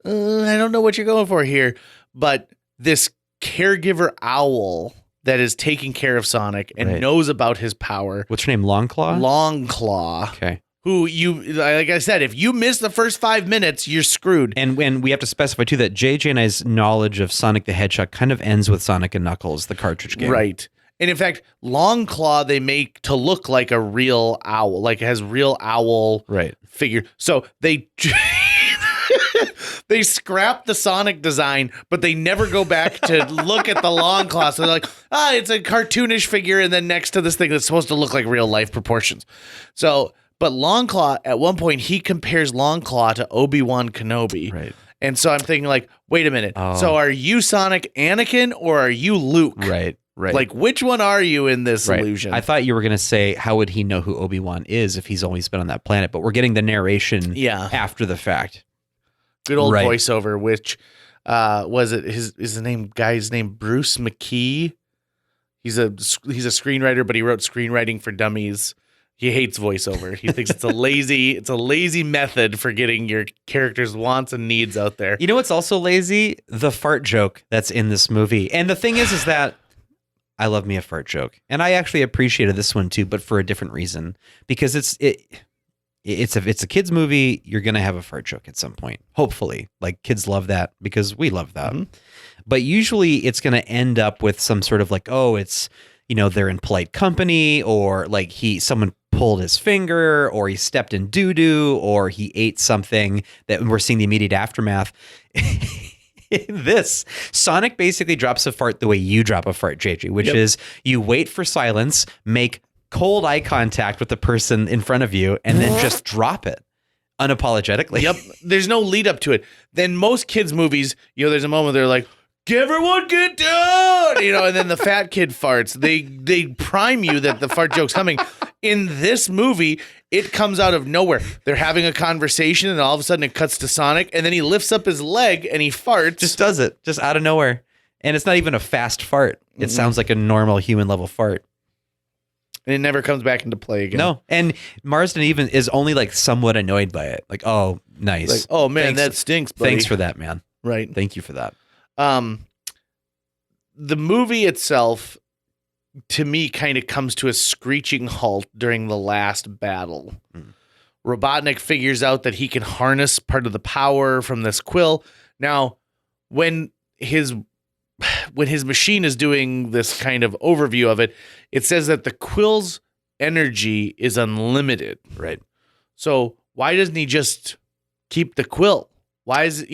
I don't know what you're going for here, but this caregiver owl that is taking care of Sonic and knows about his power. What's her name? Longclaw? Longclaw. Okay. Who like I said, if you miss the first 5 minutes, you're screwed. And when we have to specify too that JJ and I's knowledge of Sonic the Hedgehog kind of ends with Sonic and Knuckles, the cartridge game. Right. And in fact, Longclaw they make to look like a real owl, like it has real owl figure. So they they scrap the Sonic design, but they never go back to look at the Longclaw. So they're like, it's a cartoonish figure, and then next to this thing that's supposed to look like real life proportions. So, but Longclaw, at one point, he compares Longclaw to Obi-Wan Kenobi. Right. And so I'm thinking like, wait a minute. So are you Sonic Anakin or are you Luke? Right. Like, which one are you in this illusion? I thought you were going to say, how would he know who Obi-Wan is if he's always been on that planet? But we're getting the narration after the fact. Good old voiceover, which was it his guy's name Bruce McKee. He's a screenwriter, but he wrote Screenwriting for Dummies. He hates voiceover. He thinks it's a lazy method for getting your characters' wants and needs out there. You know what's also lazy? The fart joke that's in this movie. And the thing is that I love me a fart joke. And I actually appreciated this one too, but for a different reason. Because it's a kid's movie, you're going to have a fart joke at some point. Hopefully. Like, kids love that because we love that. Mm-hmm. But usually it's going to end up with some sort of like, it's, they're in polite company, or like someone pulled his finger, or he stepped in doo-doo, or he ate something that we're seeing the immediate aftermath. This Sonic basically drops a fart the way you drop a fart, JJ, which is you wait for silence, make cold eye contact with the person in front of you, and then just drop it unapologetically. Yep. There's no lead up to it. Then most kids' movies, there's a moment they're like, everyone get down, and then the fat kid farts. They prime you that the fart joke's coming. In this movie, it comes out of nowhere. They're having a conversation, and all of a sudden it cuts to Sonic, and then he lifts up his leg and he farts. Just does it, just out of nowhere. And it's not even a fast fart. It sounds like a normal human level fart. And it never comes back into play again. No. And Marsden even is only like somewhat annoyed by it. Like, oh, nice. Like, oh man, that stinks, buddy. Thanks for that, man. Right. Thank you for that. The movie itself, to me, kind of comes to a screeching halt during the last battle. Robotnik figures out that he can harness part of the power from this quill. Now, when his machine is doing this kind of overview of it, it says that the quill's energy is unlimited. Right. So why doesn't he just keep the quill? Why is,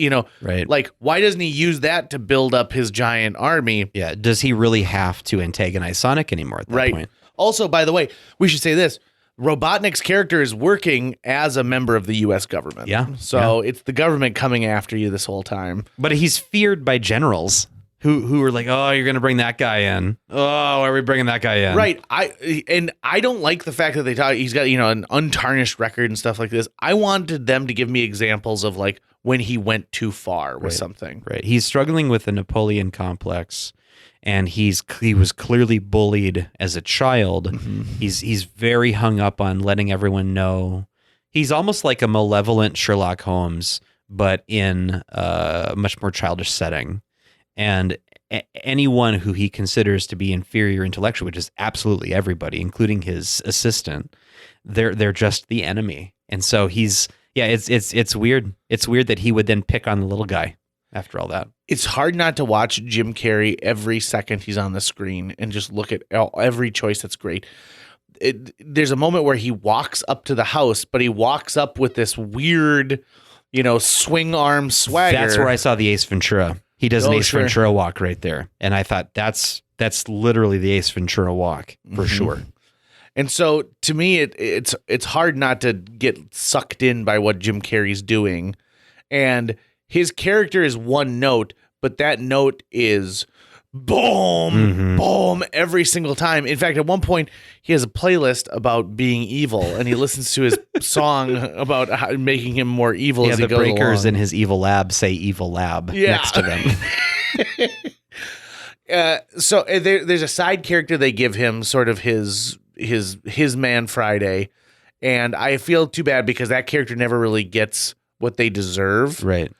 like, why doesn't he use that to build up his giant army? Yeah. Does he really have to antagonize Sonic anymore at that point? Also, by the way, we should say this. Robotnik's character is working as a member of the U.S. government. Yeah. So it's the government coming after you this whole time. But he's feared by generals who are like, oh, you're going to bring that guy in. Oh, why are we bringing that guy in? Right. I don't like the fact that they talk. He's got, an untarnished record and stuff like this. I wanted them to give me examples of like when he went too far with something. Right. He's struggling with a Napoleon complex. and he was clearly bullied as a child. He's very hung up on letting everyone know. He's almost like a malevolent Sherlock Holmes, but in a much more childish setting. And anyone who he considers to be inferior intellectually, which is absolutely everybody, including his assistant, they're just the enemy. And so it's weird. It's weird that he would then pick on the little guy after all that. It's hard not to watch Jim Carrey every second he's on the screen and just look at every choice that's great. There's a moment where he walks up to the house, but he walks up with this weird, swing arm swagger. That's where I saw the Ace Ventura. He does an Ace Ventura walk right there. And I thought that's literally the Ace Ventura walk for sure. And so to me, it's hard not to get sucked in by what Jim Carrey's doing. And his character is one note, but that note is boom, boom every single time. In fact, at one point, he has a playlist about being evil, and he listens to his song about making him more evil as he goes along. The breakers in his evil lab say evil lab next to them. So there's a side character they give him, sort of his man Friday, and I feel too bad because that character never really gets what they deserve. Right.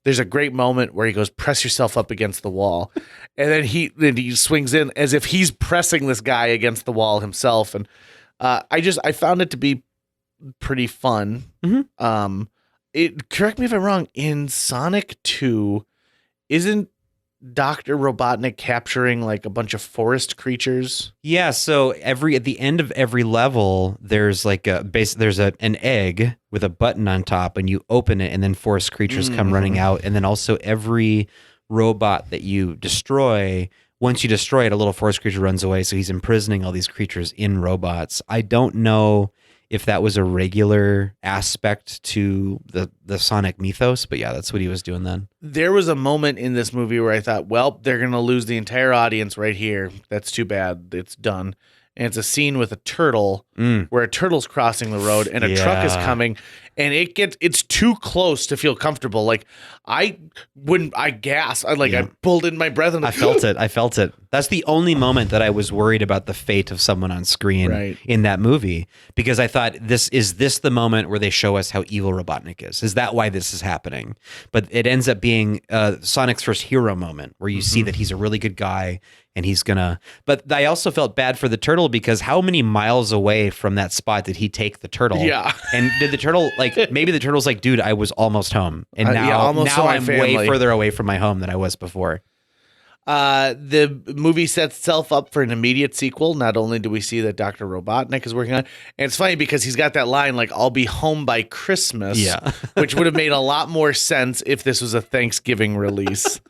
There's a great moment where he goes, "Press yourself up against the wall," and then he swings in as if he's pressing this guy against the wall himself, and I found it to be pretty fun. Correct me if I'm wrong. In Sonic 2, isn't Dr. Robotnik capturing like a bunch of forest creatures? Yeah, so at the end of every level, there's like an egg with a button on top, and you open it, and then forest creatures come running out, and then also every robot that you destroy, once you destroy it, a little forest creature runs away. So he's imprisoning all these creatures in robots. I don't know if that was a regular aspect to the Sonic mythos, but yeah, that's what he was doing then. There was a moment in this movie where I thought, well, they're going to lose the entire audience right here. That's too bad. It's done. And it's a scene with a turtle where a turtle's crossing the road and a truck is coming, and it's too close to feel comfortable. Like I gasped. I pulled in my breath and I felt it. That's the only moment that I was worried about the fate of someone on screen in that movie, because I thought, is this the moment where they show us how evil Robotnik is? Is that why this is happening? But it ends up being Sonic's first hero moment where you see that he's a really good guy. And he's gonna, but I also felt bad for the turtle, because how many miles away from that spot did he take the turtle? Yeah. And did the turtle, maybe the turtle's like, dude, I was almost home. And now I'm way further away from my home than I was before. The movie sets itself up for an immediate sequel. Not only do we see that Dr. Robotnik is working on it, and it's funny because he's got that line like, "I'll be home by Christmas," which would have made a lot more sense if this was a Thanksgiving release.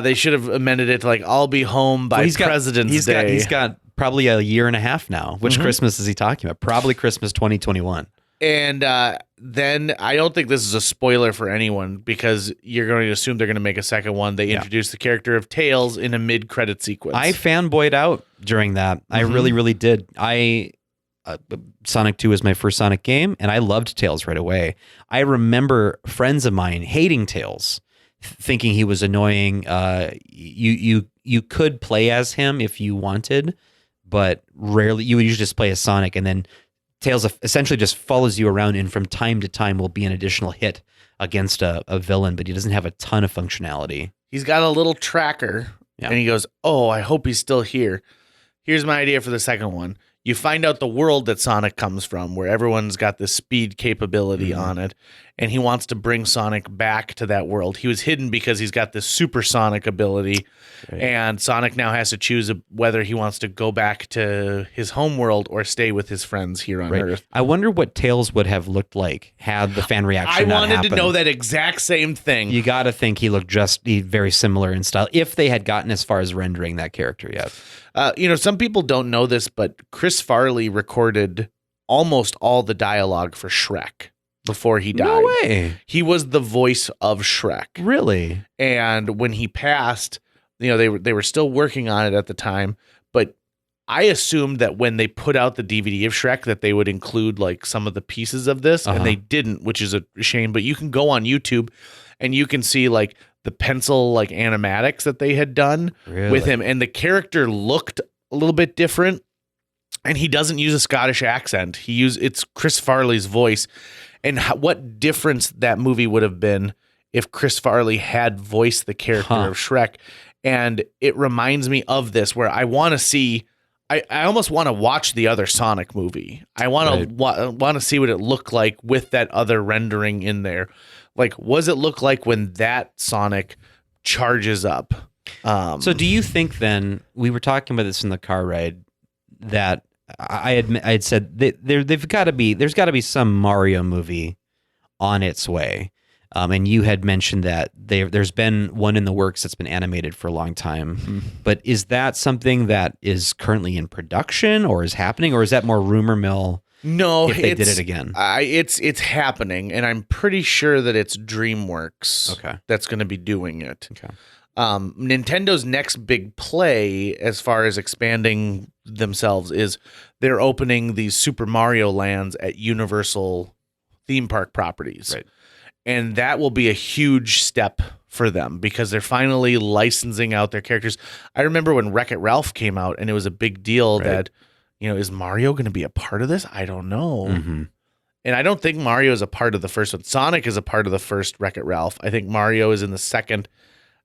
They should have amended it to like, "I'll be home by President's Day." He's got probably a year and a half now. Which Christmas is he talking about? Probably Christmas 2021. And then I don't think this is a spoiler for anyone, because you're going to assume they're going to make a second one. They introduce the character of Tails in a mid-credit sequence. I fanboyed out during that. I really, really did. Sonic 2 was my first Sonic game, and I loved Tails right away. I remember friends of mine hating Tails, thinking he was annoying. You could play as him if you wanted, but rarely. You would usually just play as Sonic, and then Tails essentially just follows you around, and from time to time will be an additional hit against a villain, but he doesn't have a ton of functionality. He's got a little tracker, and he goes, "Oh, I hope he's still here." Here's my idea for the second one. You find out the world that Sonic comes from, where everyone's got this speed capability on it, and he wants to bring Sonic back to that world. He was hidden because he's got this supersonic ability, and Sonic now has to choose whether he wants to go back to his home world or stay with his friends here on Earth. I wonder what Tails would have looked like had the fan reaction not happened. To know that exact same thing. You got to think he looked very similar in style, if they had gotten as far as rendering that character yet. Some people don't know this, but Chris Farley recorded almost all the dialogue for Shrek before he died. No way. He was the voice of Shrek. Really? And when he passed, they were still working on it at the time, but I assumed that when they put out the DVD of Shrek that they would include like some of the pieces of this, and they didn't, which is a shame. But you can go on YouTube and you can see like the pencil like animatics that they had done with him, and the character looked a little bit different. And he doesn't use a Scottish accent. It's Chris Farley's voice. And what difference that movie would have been if Chris Farley had voiced the character of Shrek. And it reminds me of this, where I want to see, I almost want to watch the other Sonic movie. I want to see what it looked like with that other rendering in there. Like, what does it look like when that Sonic charges up? So do you think then, we were talking about this in the car ride, that I had said that there's got to be some Mario movie on its way, and you had mentioned that there's been one in the works that's been animated for a long time. But is that something that is currently in production, or is happening, or is that more rumor mill? No, if they did it again, it's happening, and I'm pretty sure that it's DreamWorks that's going to be doing it. Nintendo's next big play as far as expanding themselves is they're opening these Super Mario lands at Universal theme park properties. Right. And that will be a huge step for them because they're finally licensing out their characters. I remember when Wreck-It Ralph came out and it was a big deal that, is Mario going to be a part of this? I don't know. And I don't think Mario is a part of the first one. Sonic is a part of the first Wreck-It Ralph. I think Mario is in the second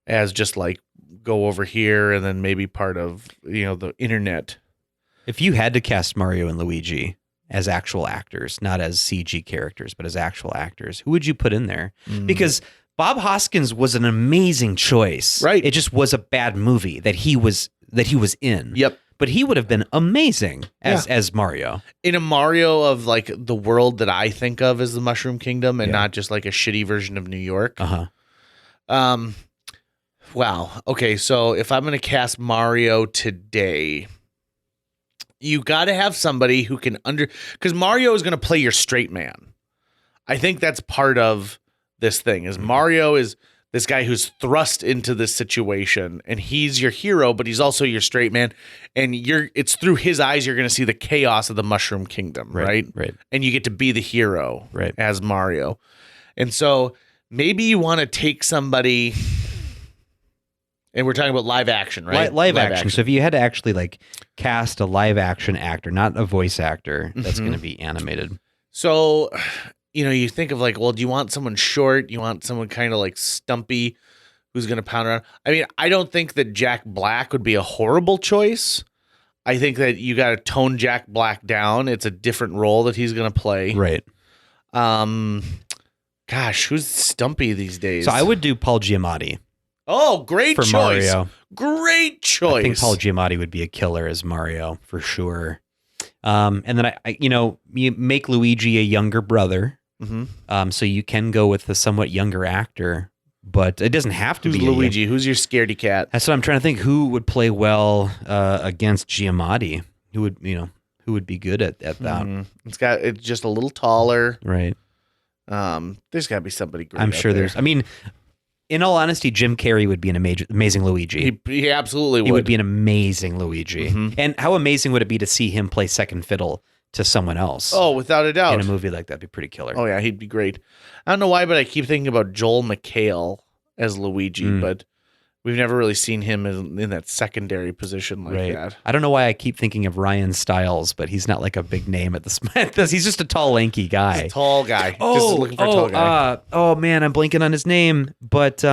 as just like go over here and then maybe part of, the internet. If you had to cast Mario and Luigi as actual actors, not as CG characters, but as actual actors, who would you put in there? Because Bob Hoskins was an amazing choice. Right. It just was a bad movie that he was in. Yep. But he would have been amazing as Mario. In a Mario of like the world that I think of as the Mushroom Kingdom and not just like a shitty version of New York. Wow. Okay, so if I'm going to cast Mario today, you got to have somebody who can because Mario is going to play your straight man. I think that's part of this thing is Mario is this guy who's thrust into this situation and he's your hero, but he's also your straight man. And it's through his eyes you're going to see the chaos of the Mushroom Kingdom, right? Right. And you get to be the hero as Mario. And so maybe you want to take somebody. And we're talking about live action, right? Live action. So if you had to actually like cast a live action actor, not a voice actor, that's going to be animated. So, you think of like, well, do you want someone short? You want someone kind of like stumpy who's going to pound around? I mean, I don't think that Jack Black would be a horrible choice. I think that you got to tone Jack Black down. It's a different role that he's going to play. Right. Gosh, who's stumpy these days? So I would do Paul Giamatti. Oh, great for choice. Mario. Great choice. I think Paul Giamatti would be a killer as Mario for sure. And then you make Luigi a younger brother. So you can go with a somewhat younger actor, but it doesn't have to be Luigi. Who's your scaredy cat? That's what I'm trying to think. Who would play well against Giamatti? Who would be good at that? It's just a little taller. Right. There's got to be somebody great. I'm sure there's. I mean, in all honesty, Jim Carrey would be an amazing Luigi. He absolutely would. He would be an amazing Luigi. And how amazing would it be to see him play second fiddle to someone else? Oh, without a doubt. In a movie like that, would be pretty killer. Oh, yeah, he'd be great. I don't know why, but I keep thinking about Joel McHale as Luigi, but we've never really seen him in that secondary position like that. I don't know why I keep thinking of Ryan Stiles, but he's not like a big name at this. He's just a tall, lanky guy. He's a tall guy. Just looking for a tall guy. Oh man, I'm blanking on his name, but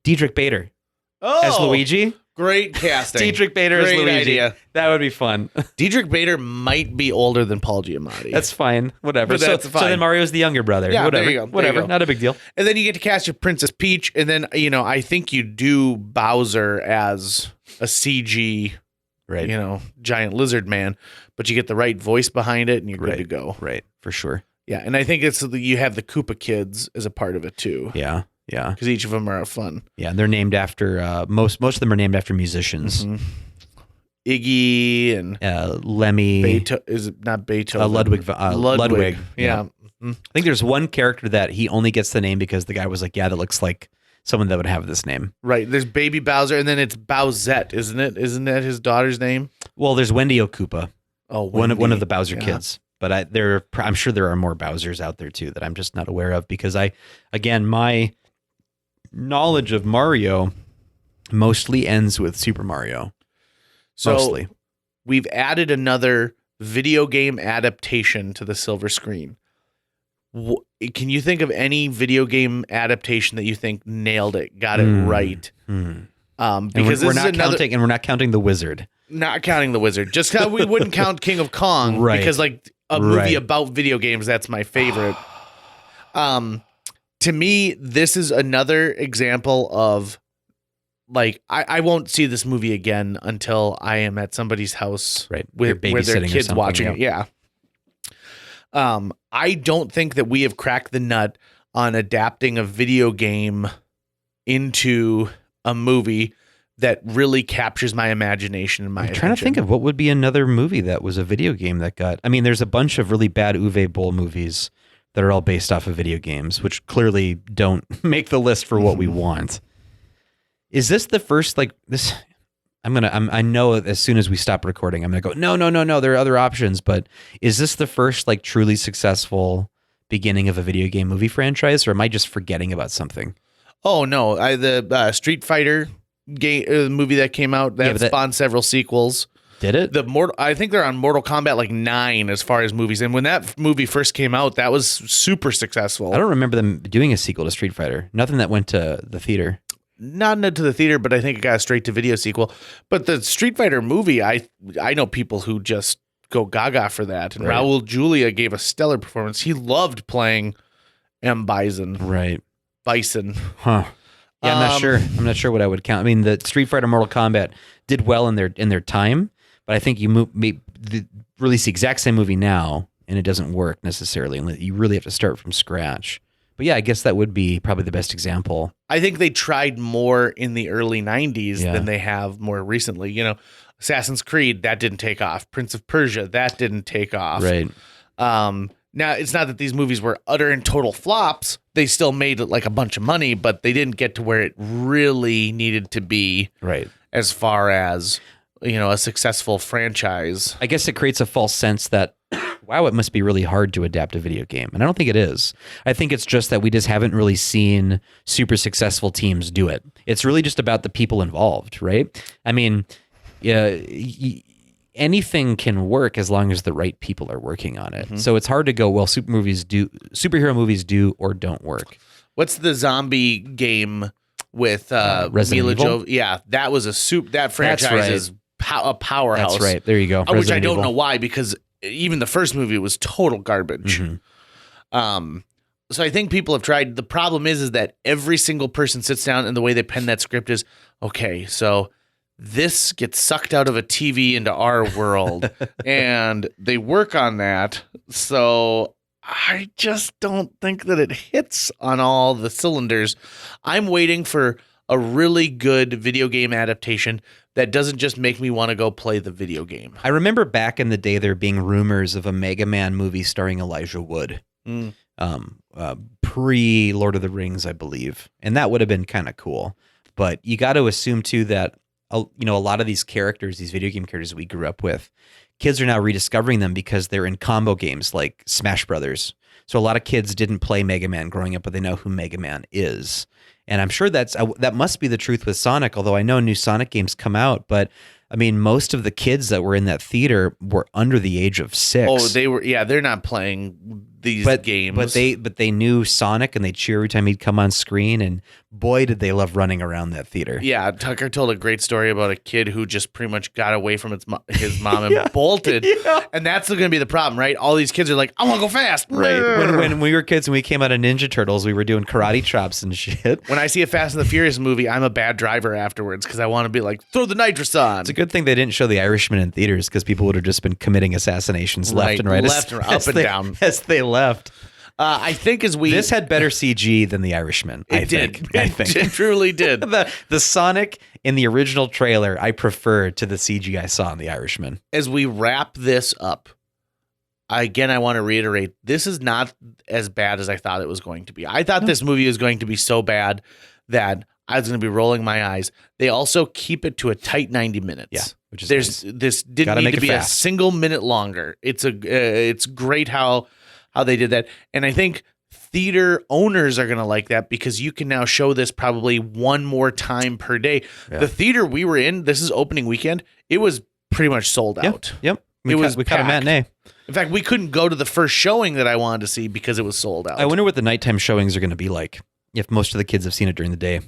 Diedrich Bader as Luigi. Great casting. Diedrich Bader as Luigi. Idea. That would be fun. Diedrich Bader might be older than Paul Giamatti. That's fine. Whatever. So then Mario's the younger brother. Yeah, whatever. There you go. Whatever. Not a big deal. And then you get to cast your Princess Peach, and then I think you do Bowser as a CG, giant lizard man, but you get the right voice behind it, and you're good to go. Right. For sure. Yeah, and I think you have the Koopa Kids as a part of it too. Yeah. Yeah, because each of them are fun. Yeah, and they're named after most of them are named after musicians. Iggy and Lemmy. Is it not Beethoven? Ludwig. Ludwig. Yeah. I think there's one character that he only gets the name because the guy was like, "Yeah, that looks like someone that would have this name." Right. There's Baby Bowser, and then it's Bowsette, isn't it? Isn't that his daughter's name? Well, there's Wendy Okupa. Oh, one of the Bowser kids. But I'm sure there are more Bowsers out there too that I'm just not aware of because knowledge of Mario mostly ends with Super Mario. So Mostly. we've added another video game adaptation to the silver screen. Can you think of any video game adaptation that you think nailed it, got it right? Because we're not counting The Wizard. Not counting The Wizard. Just how we wouldn't count King of Kong, Right. because like a movie about video games, that's my favorite. To me, this is another example of like I won't see this movie again until I am at somebody's house, Right, where their babysitting or kids something, watching it. Yeah. I don't think that we have cracked the nut on adapting a video game into a movie that really captures my imagination and my I'm trying to think of what would be another movie that was a video game that got... I mean, there's a bunch of really bad Uwe Boll movies that are all based off of video games, which clearly don't make the list for what we want. Is this the first, like, this... I know as soon as we stop recording, I'm going to go, no, there are other options, but is this the first, like, truly successful beginning of a video game movie franchise, or am I just forgetting about something? Oh, no. The Street Fighter game movie that came out, that spawned several sequels. Did it? I think they're on Mortal Kombat like 9 as far as movies. And when that movie first came out, that was super successful. I don't remember them doing a sequel to Street Fighter. Nothing that went to the theater. Not into the theater, but I think it got a straight to video sequel. But the Street Fighter movie, I know people who just go gaga for that. And Raul Julia gave a stellar performance. He loved playing M. Bison. Right. Bison. Huh. Yeah, I'm not sure what I would count. I mean, the Street Fighter Mortal Kombat did well in their time, but I think you release the exact same movie now, and it doesn't work necessarily. You really have to start from scratch. But yeah, I guess that would be probably the best example. I think they tried more in the early 90s than they have more recently. You know, Assassin's Creed, that didn't take off. Prince of Persia, that didn't take off. Right. Now, it's not that these movies were utter and total flops. They still made like a bunch of money, but they didn't get to where it really needed to be. Right. As far as, you know, a successful franchise. I guess it creates a false sense that, wow, it must be really hard to adapt a video game. And I don't think it is. I think it's just that we just haven't really seen super successful teams do it. It's really just about the people involved, right? I mean, anything can work as long as the right people are working on it. Mm-hmm. So it's hard to go, well, superhero movies do or don't work. What's the zombie game with Resident Mila Evil? Jovovich? Yeah, that was that franchise is a powerhouse. That's right. There you go. Which I don't know why, because even the first movie was total garbage. Mm-hmm. So I think people have tried. The problem is that every single person sits down and the way they pen that script is, okay, so this gets sucked out of a TV into our world, and they work on that. So I just don't think that it hits on all the cylinders. I'm waiting for a really good video game adaptation that doesn't just make me want to go play the video game. I remember back in the day there being rumors of a Mega Man movie starring Elijah Wood, pre Lord of the Rings, I believe, and that would have been kind of cool. But you got to assume too that a lot of these characters, these video game characters we grew up with, kids are now rediscovering them because they're in combo games like Smash Brothers. So a lot of kids didn't play Mega Man growing up, but they know who Mega Man is. And I'm sure that must be the truth with Sonic, although I know new Sonic games come out. But I mean, most of the kids that were in that theater were under the age of 6. Oh, they were. Yeah, they're not playing these games. But they knew Sonic, and they'd cheer every time he'd come on screen. And boy, did they love running around that theater. Yeah, Tucker told a great story about a kid who just pretty much got away from his mom and bolted. Yeah. And that's going to be the problem, right? All these kids are like, I want to go fast. Right. When we were kids and we came out of Ninja Turtles, we were doing karate chops and shit. When I see a Fast and the Furious movie, I'm a bad driver afterwards because I want to be like, throw the nitrous on. It's a good thing they didn't show The Irishman in theaters because people would have just been committing assassinations left and right. Left and up and down. As they left. I think this had better CG than The Irishman. I think it truly did. the Sonic in the original trailer I prefer to the CG I saw in The Irishman. As we wrap this up, I want to reiterate, this is not as bad as I thought it was going to be. I thought this movie was going to be so bad that I was going to be rolling my eyes. They also keep it to a tight 90 minutes. Yeah, which is this didn't need to be a single minute longer. It's great how they did that. And I think theater owners are going to like that because you can now show this probably one more time per day. Yeah. The theater we were in, this is opening weekend, it was pretty much sold out. Yep. We caught a matinee. In fact, we couldn't go to the first showing that I wanted to see because it was sold out. I wonder what the nighttime showings are going to be like if most of the kids have seen it during the day.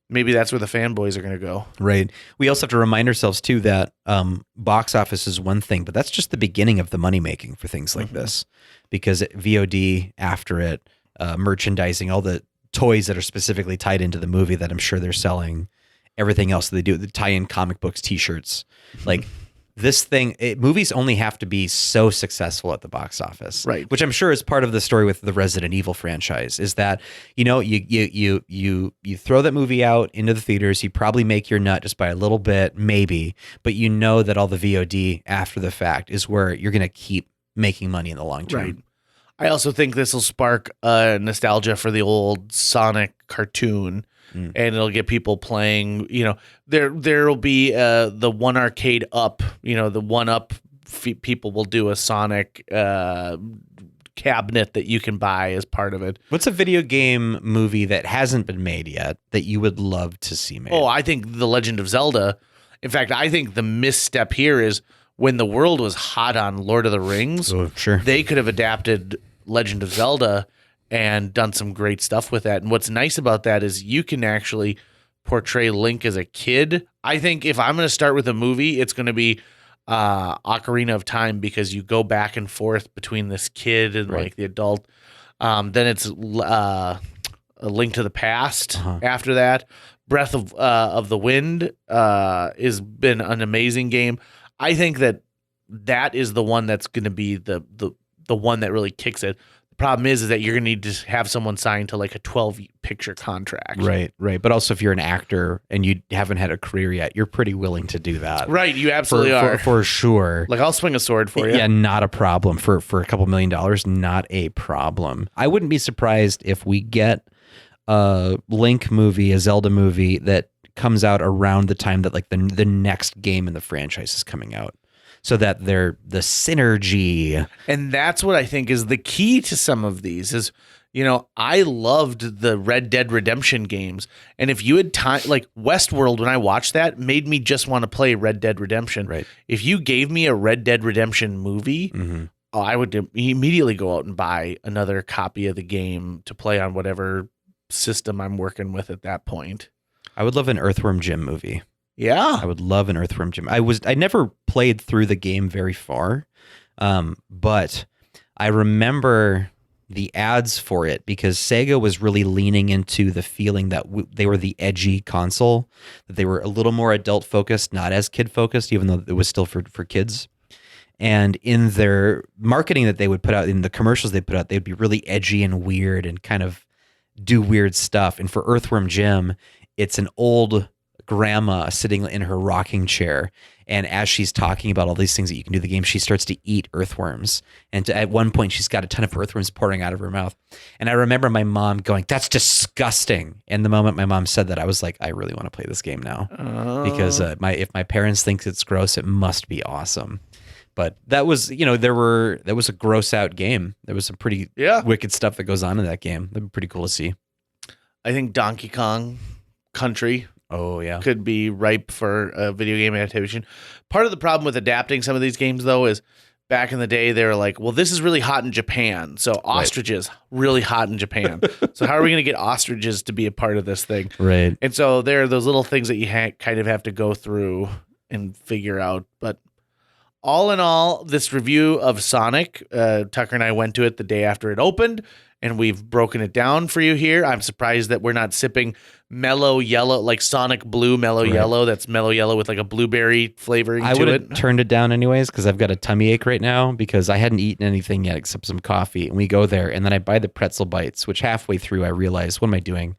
Maybe that's where the fanboys are going to go. Right. We also have to remind ourselves, too, that box office is one thing, but that's just the beginning of the money making for things like this. Because VOD, after it, merchandising, all the toys that are specifically tied into the movie that I'm sure they're selling, everything else that they do, the tie-in comic books, T-shirts. Like, this thing, movies only have to be so successful at the box office, right? Which I'm sure is part of the story with the Resident Evil franchise. Is that you throw that movie out into the theaters, you probably make your nut just by a little bit, maybe, but you know that all the VOD after the fact is where you're going to keep making money in the long term. Right. I also think this will spark nostalgia for the old Sonic cartoon. And it'll get people playing, there'll be the one arcade up, the one up people will do a Sonic cabinet that you can buy as part of it. What's a video game movie that hasn't been made yet that you would love to see made? Oh, I think The Legend of Zelda. In fact, I think the misstep here is when the world was hot on Lord of the Rings, sure, they could have adapted Legend of Zelda and done some great stuff with that. And what's nice about that is you can actually portray Link as a kid. I think if I'm going to start with a movie, it's going to be Ocarina of Time because you go back and forth between this kid and like the adult. Then it's A Link to the Past after that. Breath of the Wind has been an amazing game. I think that is the one that's going to be the one that really kicks it. Problem is that you're going to need to have someone signed to like a 12-picture contract. Right. But also if you're an actor and you haven't had a career yet, you're pretty willing to do that. Right. You absolutely are. For sure. Like I'll swing a sword for you. Yeah, not a problem. For a couple $1 million, not a problem. I wouldn't be surprised if we get a Link movie, a Zelda movie that comes out around the time that like the next game in the franchise is coming out. So that they're the synergy. And that's what I think is the key to some of these is, I loved the Red Dead Redemption games. And if you had time, like Westworld, when I watched that, made me just want to play Red Dead Redemption. Right. If you gave me a Red Dead Redemption movie, I would immediately go out and buy another copy of the game to play on whatever system I'm working with at that point. I would love an Earthworm Jim movie. Yeah. I would love an Earthworm Jim. I never played through the game very far, but I remember the ads for it because Sega was really leaning into the feeling that they were the edgy console, that they were a little more adult focused, not as kid focused, even though it was still for kids. And in their marketing that they would put out, in the commercials they put out, they'd be really edgy and weird and kind of do weird stuff. And for Earthworm Jim, it's an old grandma sitting in her rocking chair, and as she's talking about all these things that you can do in the game, she starts to eat earthworms, and at one point she's got a ton of earthworms pouring out of her mouth. And I remember my mom going, "That's disgusting." And the moment my mom said that, I was like, I really want to play this game now because if my parents think it's gross, it must be awesome. But that was, that was a gross out game. There was some pretty wicked stuff that goes on in that game. That'd be pretty cool to see. I think Donkey Kong Country could be ripe for a video game adaptation. Part of the problem with adapting some of these games, though, is back in the day, they were like, well, this is really hot in Japan. So ostriches, really hot in Japan. So how are we going to get ostriches to be a part of this thing? Right. And so there are those little things that you kind of have to go through and figure out. But all in all, this review of Sonic, Tucker and I went to it the day after it opened, and we've broken it down for you here. I'm surprised that we're not sipping mellow yellow, like Sonic Blue mellow yellow. That's mellow yellow with like a blueberry flavoring to it. I would have turned it down anyways because I've got a tummy ache right now because I hadn't eaten anything yet except some coffee. And we go there, and then I buy the pretzel bites, which halfway through I realize, what am I doing?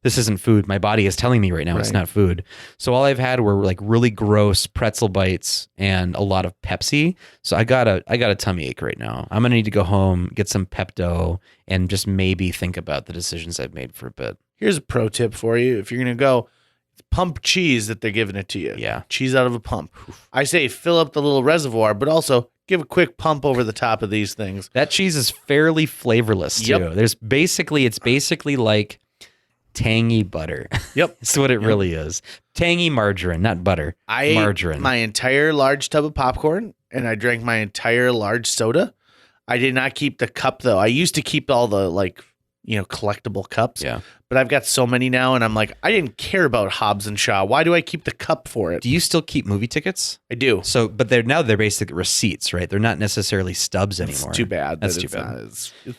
This isn't food. My body is telling me right now it's not food. So all I've had were like really gross pretzel bites and a lot of Pepsi. So I got a tummy ache right now. I'm gonna need to go home, get some Pepto, and just maybe think about the decisions I've made for a bit. Here's a pro tip for you. If you're gonna go, it's pump cheese that they're giving it to you. Yeah, cheese out of a pump. I say fill up the little reservoir, but also give a quick pump over the top of these things. That cheese is fairly flavorless too. Yep. It's basically like tangy butter. Yep. That's what it really is. Tangy margarine, not butter. I margarine. ate my entire large tub of popcorn and I drank my entire large soda. I did not keep the cup though. I used to keep all the collectible cups. Yeah. But I've got so many now and I'm like, I didn't care about Hobbs and Shaw. Why do I keep the cup for it? Do you still keep movie tickets? I do. So, but they're basic receipts, right? They're not necessarily stubs anymore. It's too bad. That's too bad.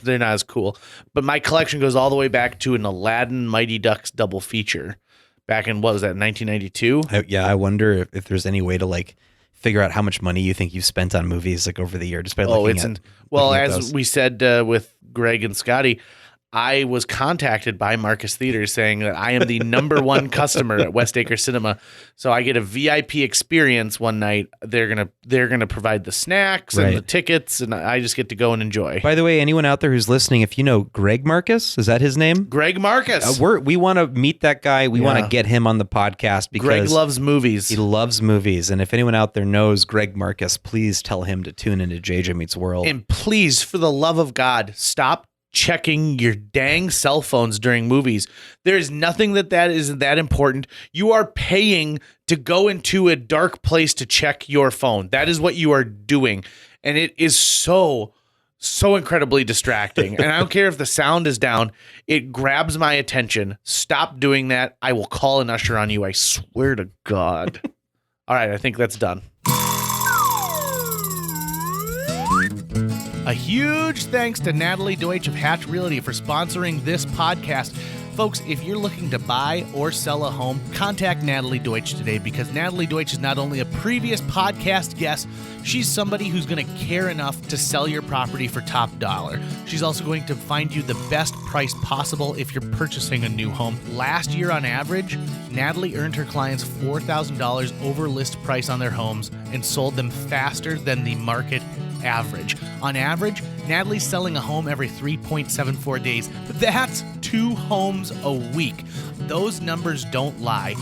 They're not as cool. But my collection goes all the way back to an Aladdin Mighty Ducks double feature back in, what was that, 1992? I wonder if there's any way to like figure out how much money you think you've spent on movies like over the year just by looking at as those. We said with Greg and Scotty, I was contacted by Marcus Theaters saying that I am the number one customer at West Acre Cinema. So I get a VIP experience one night. They're gonna provide the snacks and the tickets, and I just get to go and enjoy. By the way, anyone out there who's listening, if you know Greg Marcus, is that his name? Greg Marcus. We want to meet that guy. We want to get him on the podcast because Greg loves movies. He loves movies. And if anyone out there knows Greg Marcus, please tell him to tune into JJ Meets World. And please, for the love of God, stop checking your dang cell phones during movies. There's nothing that isn't that important. You are paying to go into a dark place to check your phone. That is what you are doing. And it is so incredibly distracting. And I don't care if the sound is down. It grabs my attention. Stop doing that. I will call an usher on you. I swear to God. All right. I think that's done. A huge thanks to Natalie Deutsch of Hatch Realty for sponsoring this podcast. Folks, if you're looking to buy or sell a home, contact Natalie Deutsch today because Natalie Deutsch is not only a previous podcast guest, she's somebody who's going to care enough to sell your property for top dollar. She's also going to find you the best price possible if you're purchasing a new home. Last year on average, Natalie earned her clients $4,000 over list price on their homes and sold them faster than the market average. On average, Natalie's selling a home every 3.74 days. That's 2 homes a week. Those numbers don't lie.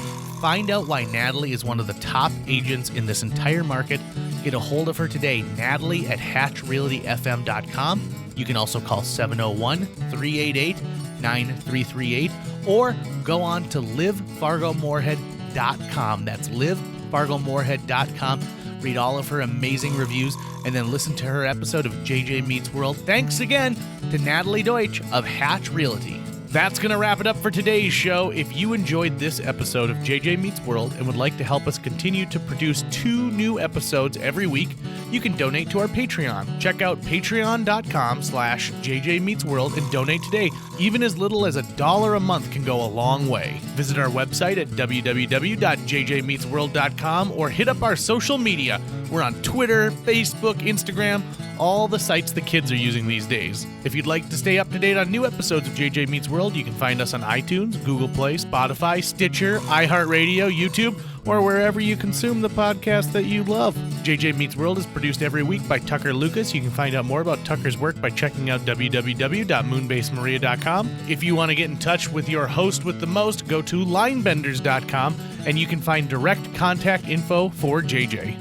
Find out why Natalie is one of the top agents in this entire market. Get a hold of her today, Natalie at hatchrealtyfm.com. You can also call 701-388-9338 or go on to livefargomoorhead.com. That's livefargomoorhead.com. Read all of her amazing reviews and then listen to her episode of JJ Meets World. Thanks again to Natalie Deutsch of Hatch Realty. That's going to wrap it up for today's show. If you enjoyed this episode of JJ Meets World and would like to help us continue to produce 2 new episodes every week, you can donate to our Patreon. Check out patreon.com/JJ Meets World and donate today. Even as little as $1 a month can go a long way. Visit our website at www.jjmeetsworld.com or hit up our social media. We're on Twitter, Facebook, Instagram, all the sites the kids are using these days. If you'd like to stay up to date on new episodes of JJ Meets World, you can find us on iTunes, Google Play, Spotify, Stitcher, iHeartRadio, YouTube, or wherever you consume the podcast that you love. JJ Meets World is produced every week by Tucker Lucas. You can find out more about Tucker's work by checking out www.moonbasemaria.com. If you want to get in touch with your host with the most, go to linebenders.com, and you can find direct contact info for JJ.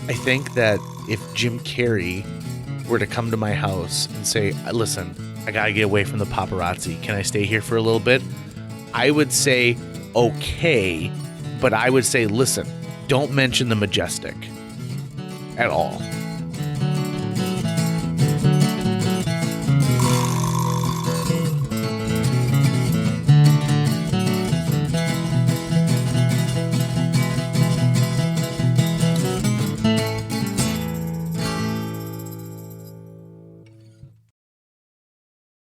I think that if Jim Carrey were to come to my house and say, listen, I got to get away from the paparazzi. Can I stay here for a little bit? I would say, okay, but I would say, listen, don't mention the Majestic at all.